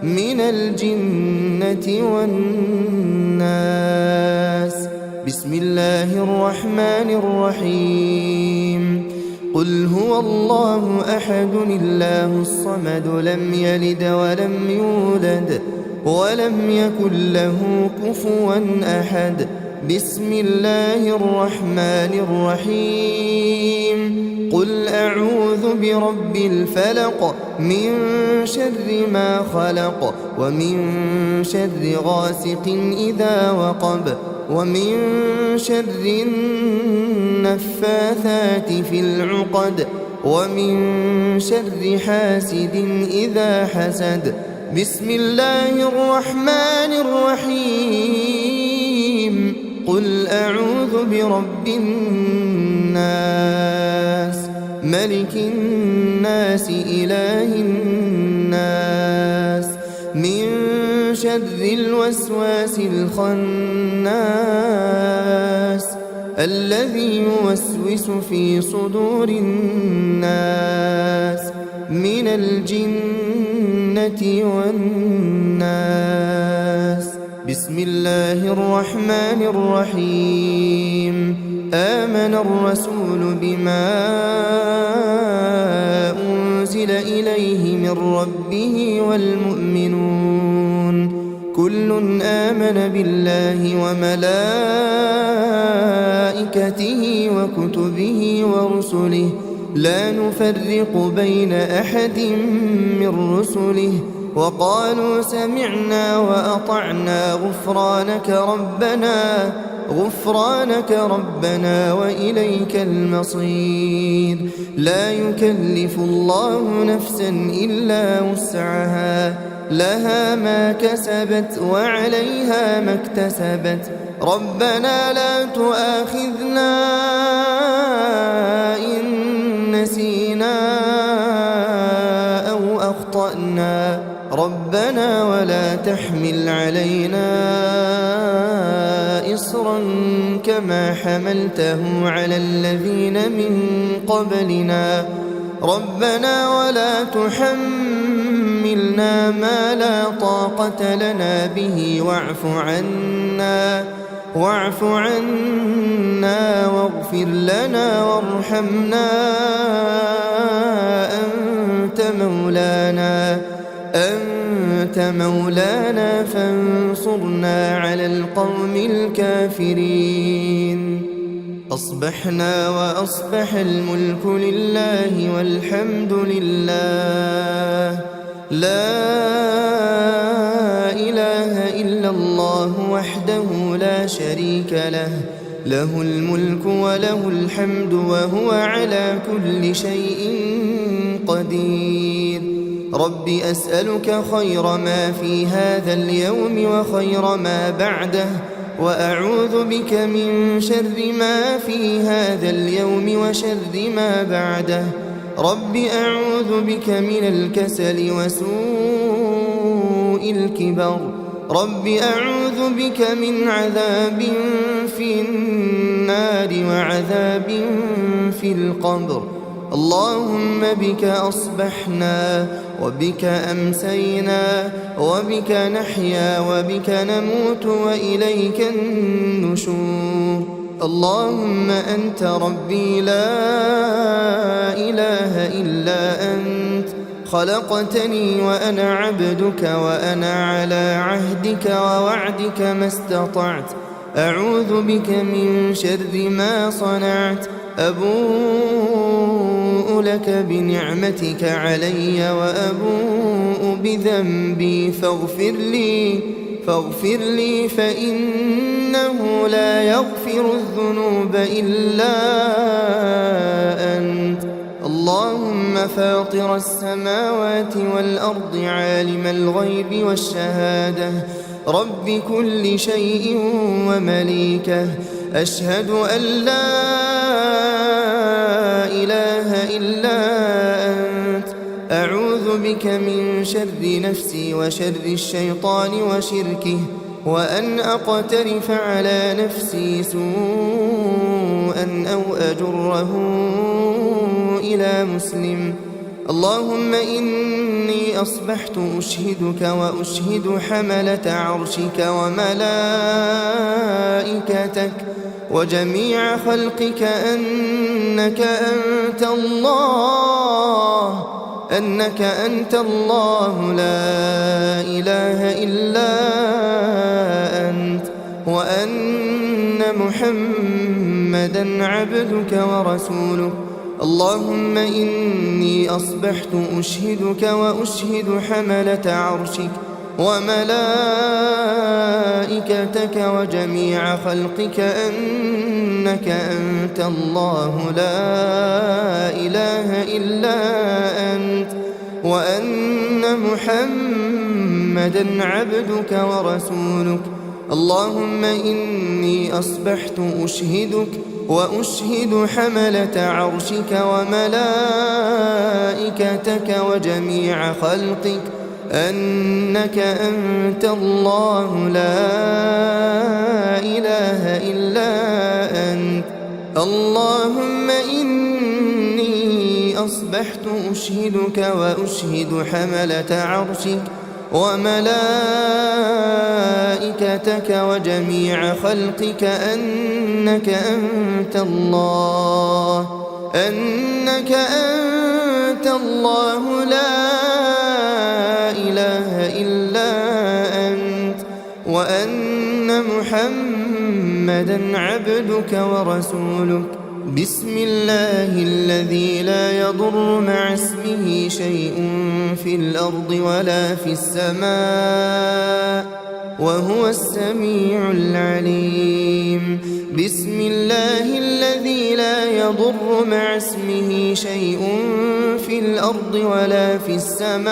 من الجنة والناس. بسم الله الرحمن الرحيم. قل هو الله أحد الله الصمد لم يلد ولم يولد ولم يكن له كفوا أحد. بسم الله الرحمن الرحيم. قل أعوذ برب الفلق من شر ما خلق ومن شر غاسق إذا وقب ومن شر النفاثات في العقد ومن شر حاسد إذا حسد. بسم الله الرحمن الرحيم. قل أعوذ برب الناس ملك الناس إله الناس من شر الوسواس الخناس الذي يوسوس في صدور الناس من الجنة والناس. بسم الله الرحمن الرحيم. آمن الرسول بما أنزل إليه من ربه والمؤمنون كل آمن بالله وملائكته وكتبه ورسله لا نفرق بين أحد من رسله وقالوا سمعنا وأطعنا غفرانك ربنا وإليك المصير. لا يكلف الله نفسا إلا وسعها لها ما كسبت وعليها ما اكتسبت ربنا لا تؤاخذنا إن نسينا أو أخطأنا ربنا ولا تحمل علينا إصرا كما حملته على الذين من قبلنا ربنا ولا تحملنا ما لا طاقة لنا به واعف عنا واغفر لنا وارحمنا أنت مولانا فانصرنا على القوم الكافرين. أصبحنا وأصبح الملك لله والحمد لله لا إله إلا الله وحده لا شريك له له الملك وله الحمد وهو على كل شيء قدير. رب أسألك خير ما في هذا اليوم وخير ما بعده وأعوذ بك من شر ما في هذا اليوم وشر ما بعده. رب أعوذ بك من الكسل وسوء الكبر. رب أعوذ بك من عذاب في النار وعذاب في القبر. اللهم بك أصبحنا وبك أمسينا وبك نحيا وبك نموت وإليك النشور. اللهم أنت ربي لا إله إلا أنت خلقتني وأنا عبدك وأنا على عهدك ووعدك ما استطعت. أعوذ بك من شر ما صنعت. أبوء لك بنعمتك علي وأبوء بذنبي فاغفر لي فإنه لا يغفر الذنوب إلا أنت. اللهم فاطر السماوات والأرض عالم الغيب والشهادة رب كل شيء ومليكه أشهد أن لا إله إلا أنت. أعوذ بك من شر نفسي وشر الشيطان وشركه وأن أقترف على نفسي سوءا أو أجره إلى مسلم. اللهم إني أصبحت أشهدك وأشهد حملة عرشك وملائكتك وجميع خلقك أنك أنت الله لا إله إلا أنت وأن محمدا عبدك ورسولك. اللهم إني أصبحت أشهدك وأشهد حملة عرشك وملائكتك وجميع خلقك أنك أنت الله لا إله إلا أنت وأن محمدا عبدك ورسولك. اللهم إني أصبحت أشهدك وأشهد حملة عرشك وملائكتك وجميع خلقك أنك أنت الله لا إله إلا أنت. اللهم إني أصبحت أشهدك وأشهد حملة عرشك وملائكتك وجميع خلقك أنك أنت الله لا إله إلا أنت وأن محمدًا عبدك ورسولك. بسم الله الذي لا يضر مع اسمه شيء في الأرض ولا في السماء وهو السميع العليم. بسم الله الذي لا يضر مع اسمه شيء في الأرض ولا في السماء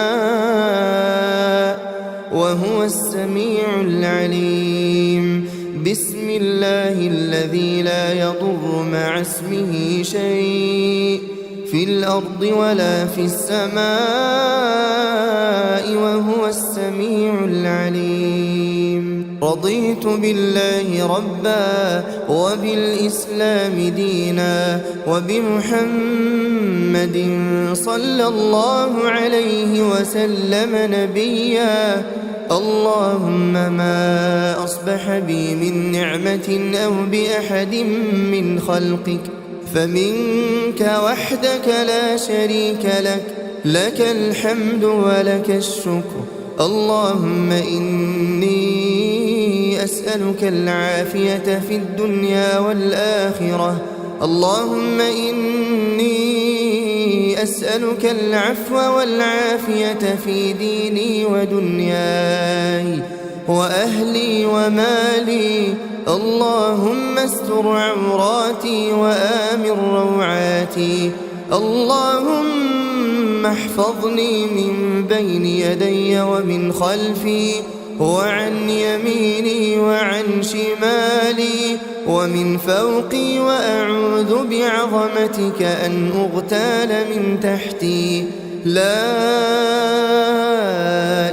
وهو السميع العليم. بسم الله الذي لا يضر مع اسمه شيء في الأرض ولا في السماء وهو السميع العليم. رضيت بالله ربا وبالإسلام دينا وبمحمد صلى الله عليه وسلم نبيا. اللهم ما أصبح بي من نعمة أو بأحد من خلقك فمنك وحدك لا شريك لك، لك الحمد ولك الشكر. اللهم إني أسألك العافية في الدنيا والآخرة. اللهم إني أسألك العفو والعافية في ديني ودنياي وأهلي ومالي. اللهم استر عوراتي وآمن روعاتي. اللهم احفظني من بين يدي ومن خلفي وعن يميني وعن شمالي ومن فوقي، وأعوذ بعظمتك أن أغتال من تحتي. لا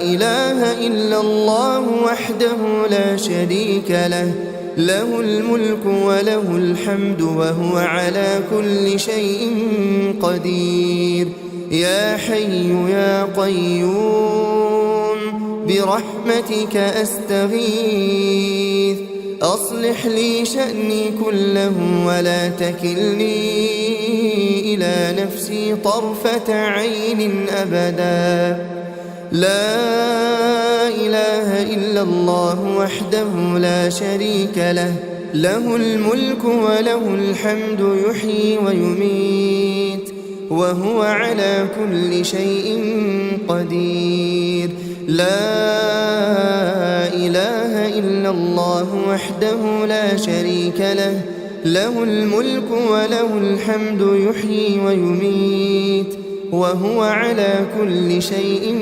إله إلا الله وحده لا شريك له، له الملك وله الحمد وهو على كل شيء قدير. يا حي يا قيوم برحمتك أستغيث. أصلح لي شأني كله ولا تكلني إلى نفسي طرفة عين أبدا. لا إله إلا الله وحده لا شريك له، له الملك وله الحمد يحيي ويميت وهو على كل شيء قدير. لا إله إلا الله وحده لا شريك له، له الملك وله الحمد يحيي ويميت وهو على كل شيء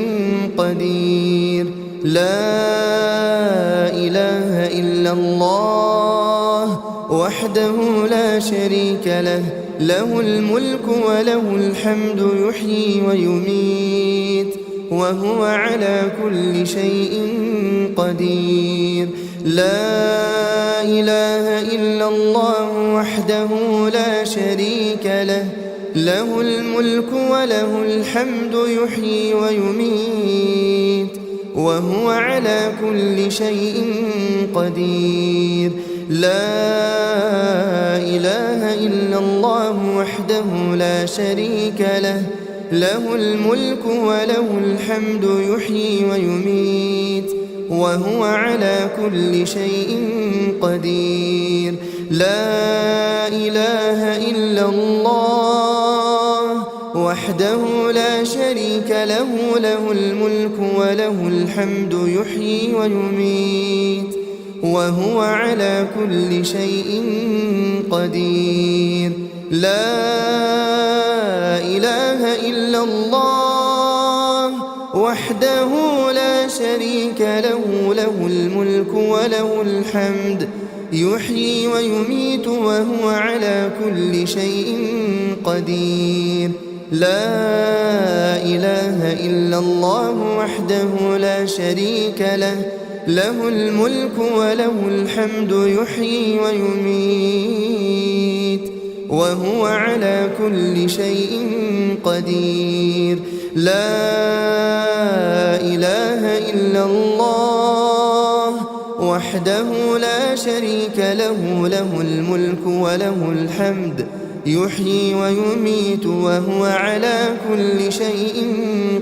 قدير. لا إله إلا الله وحده لا شريك له، له الملك وله الحمد يحيي ويميت وهو على كل شيء قدير. لا إله إلا الله وحده لا شريك له، له الملك وله الحمد يحيي ويميت وهو على كل شيء قدير. لا إله إلا الله وحده لا شريك له، له الملك وله الحمد يحيي ويميت وهو على كل شيء قدير. لا إله إلا الله وحده لا شريك له، له الملك وله الحمد يحيي ويميت وهو على كل شيء قدير. لا إله إلا الله وحده لا شريك له، له الملك وله الحمد يحيي ويميت وهو على كل شيء قدير. لا إله إلا الله وحده لا شريك له، له الملك وله الحمد يحيي ويميت وهو على كل شيء قدير. لا إله إلا الله وحده لا شريك له، له الملك وله الحمد يحيي ويميت وهو على كل شيء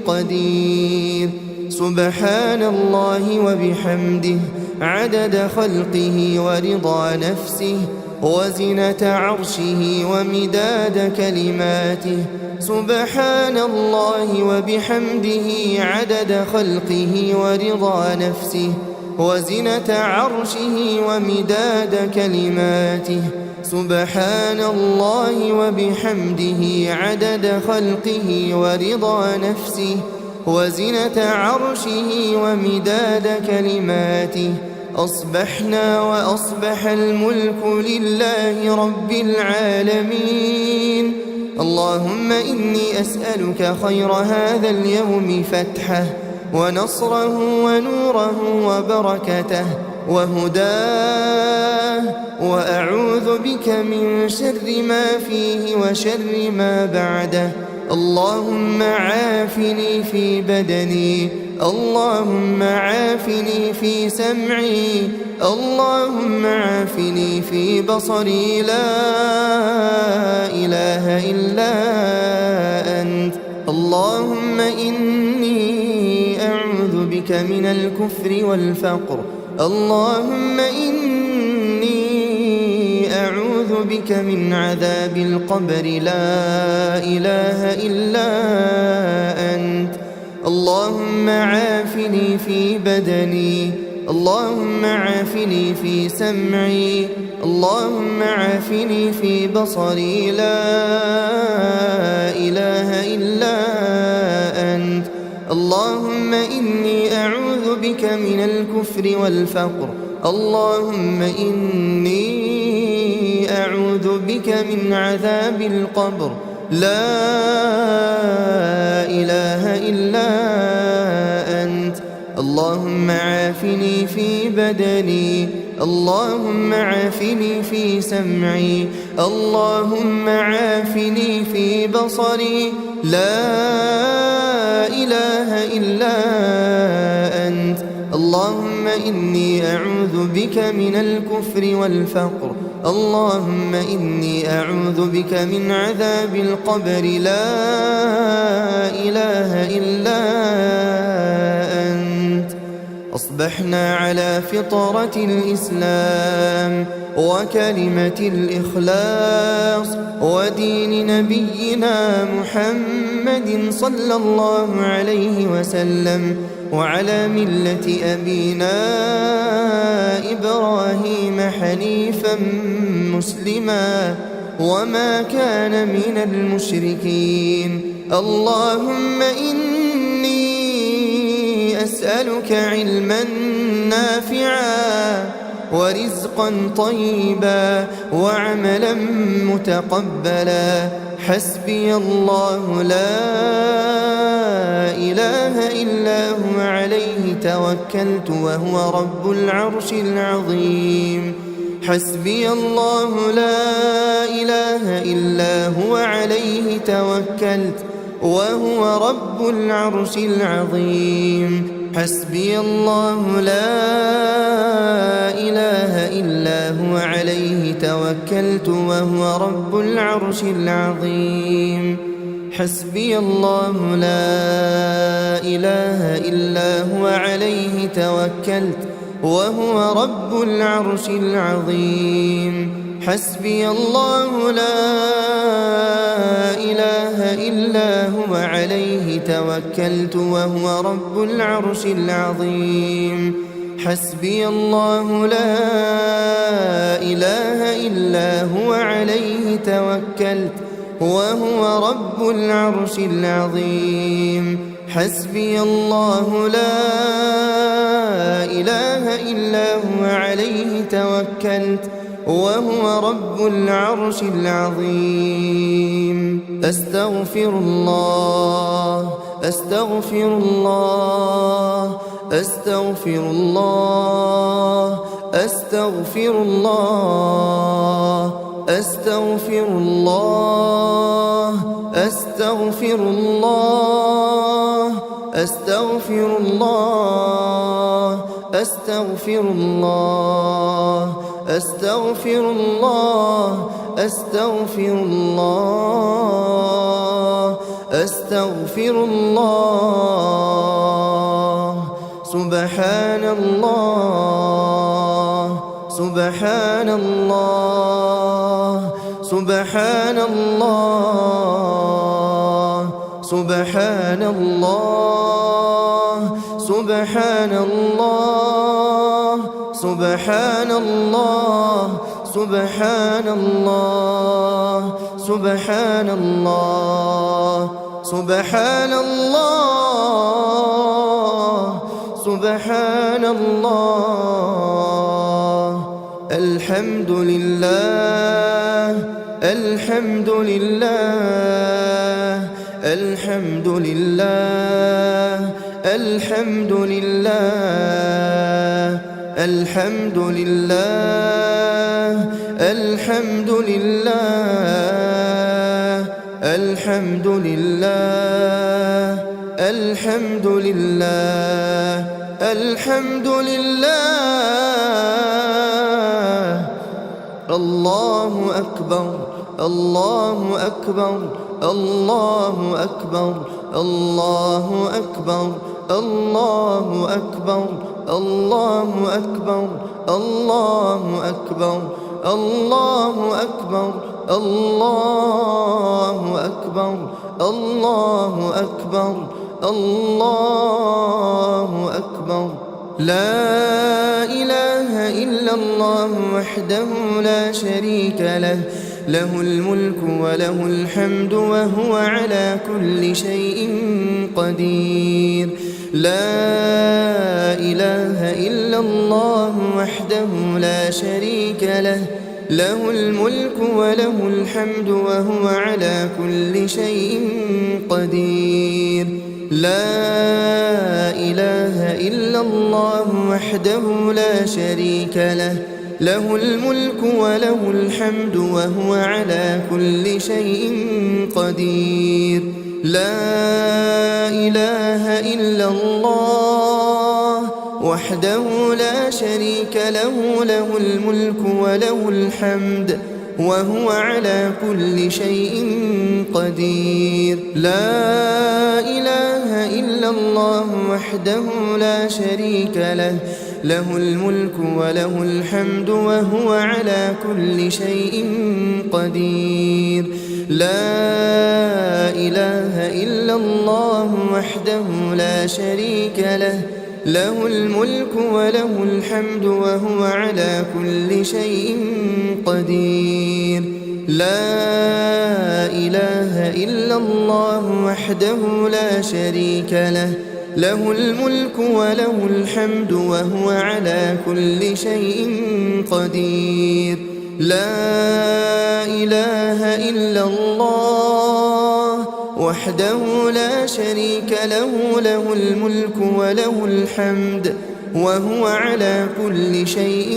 قدير. سبحان الله وبحمده عدد خلقه ورضا نفسه وزنة عرشه ومداد كلماته. سبحان الله وبحمده عدد خلقه ورضا نفسه وزنة عرشه ومداد كلماته. سبحان الله وبحمده عدد خلقه ورضا نفسه وزنة عرشه ومداد كلماته. أصبحنا وأصبح الملك لله رب العالمين. اللهم إني أسألك خير هذا اليوم فتحه ونصره ونوره وبركته وهداه، وأعوذ بك من شر ما فيه وشر ما بعده. اللهم عافني في بدني، اللهم عافني في سمعي، اللهم عافني في بصري، لا إله إلا أنت. اللهم إني أعوذ بك من الكفر والفقر. اللهم إني أعوذ بك من عذاب القبر، لا إله إلا أنت. اللهم عافني في بدني، اللهم عافني في سمعي، اللهم عافني في بصري، لا إله إلا أنت. اللهم إني أعوذ بك من الكفر والفقر. اللهم إني أعوذ بك من عذاب القبر، لا إله إلا أنت. اللهم عافني في بدني، اللهم عافني في سمعي، اللهم عافني في بصري، لا إله إلا أنت. اللهم إني أعوذ بك من الكفر والفقر. اللهم إني أعوذ بك من عذاب القبر، لا إله إلا أنت. أصبحنا على فطرة الإسلام وكلمة الإخلاص ودين نبينا محمد صلى الله عليه وسلم، وعلى ملة أبينا إبراهيم حنيفا مسلما وما كان من المشركين. اللهم إني أسألك علما نافعا ورزقا طيبا وعملا متقبلا. حسبي الله لا إله إلا هو، عليه توكلت وهو رب العرش العظيم. حسبي الله لا إله إلا هو، عليه توكلت وهو رب العرش العظيم. حسبي الله لا إله إلا هو، عليه توكلت وهو رب العرش العظيم. حسبي الله لا إله إلا هو، عليه توكلت وهو رب العرش العظيم. حسبي الله لا إله إلا هو، عليه توكلت وهو رب العرش العظيم. حسبي الله لا إله إلا هو، عليه توكلت وهو رب العرش العظيم. حسبي الله لا إله إلا هو، عليه توكلت وهو رب العرش العظيم. أستغفر الله، أستغفر الله، أستغفر الله، أستغفر الله، أستغفر الله، أستغفر الله، أستغفر الله، أستغفر الله، أستغفر الله، أستغفر الله، أستغفر الله. سبحان الله سبحان الله سبحان الله سبحان الله سبحان الله سبحان الله سبحان الله سبحان الله سبحان الله سبحان الله الحمد لله الحمد لله الحمد لله الحمد لله الحمد لله الحمد لله الحمد لله الحمد لله الحمد لله الله أكبر الله أكبر الله أكبر الله أكبر الله أكبر الله أكبر الله أكبر الله أكبر الله أكبر الله أكبر الله أكبر لا إله إلا الله وحده لا شريك له له الملك وله الحمد وهو على كل شيء قدير لا إله إلا الله وحده لا شريك له له الملك وله الحمد وهو على كل شيء قدير لا إله إلا الله وحده لا شريك له له الملك وله الحمد وهو على كل شيء قدير لا إله إلا الله وحده لا شريك له له الملك وله الحمد وهو على كل شيء قدير لا إله إلا الله وحده لا شريك له له الملك وله الحمد وهو على كل شيء قدير لا إله إلا الله وحده لا شريك له له الملك وله الحمد وهو على كل شيء قدير لا إله إلا الله وحده لا شريك له له الملك وله الحمد وهو على كل شيء قدير لا إله إلا الله وحده لا شريك له له الملك وله الحمد وهو على كل شيء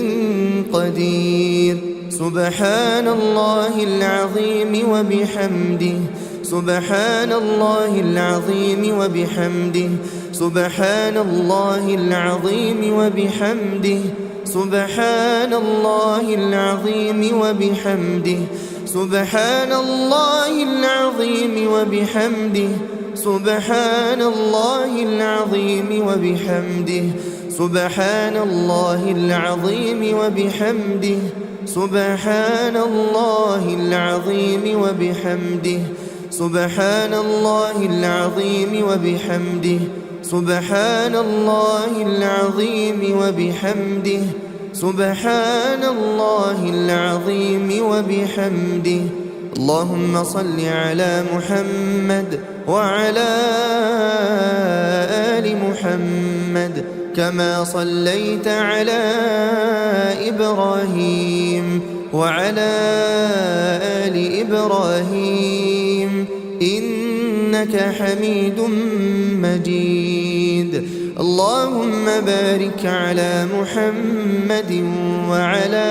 قدير سبحان الله العظيم وبحمده سبحان الله العظيم وبحمده سبحان الله العظيم وبحمده سبحان الله العظيم وبحمده سبحان الله العظيم وبحمده سبحان الله العظيم وبحمده سبحان الله العظيم وبحمده سبحان الله العظيم وبحمده سبحان الله العظيم وبحمده سبحان الله العظيم وبحمده سبحان الله العظيم وبحمده اللهم صل على محمد وعلى آل محمد كما صليت على إبراهيم وعلى آل إبراهيم إنك حميد مجيد اللهم بارك على محمد وعلى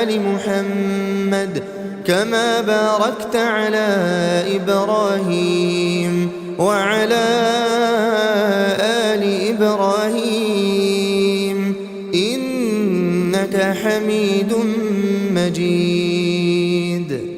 آل محمد كما باركت على إبراهيم وعلى آل إبراهيم إنك حميد مجيد.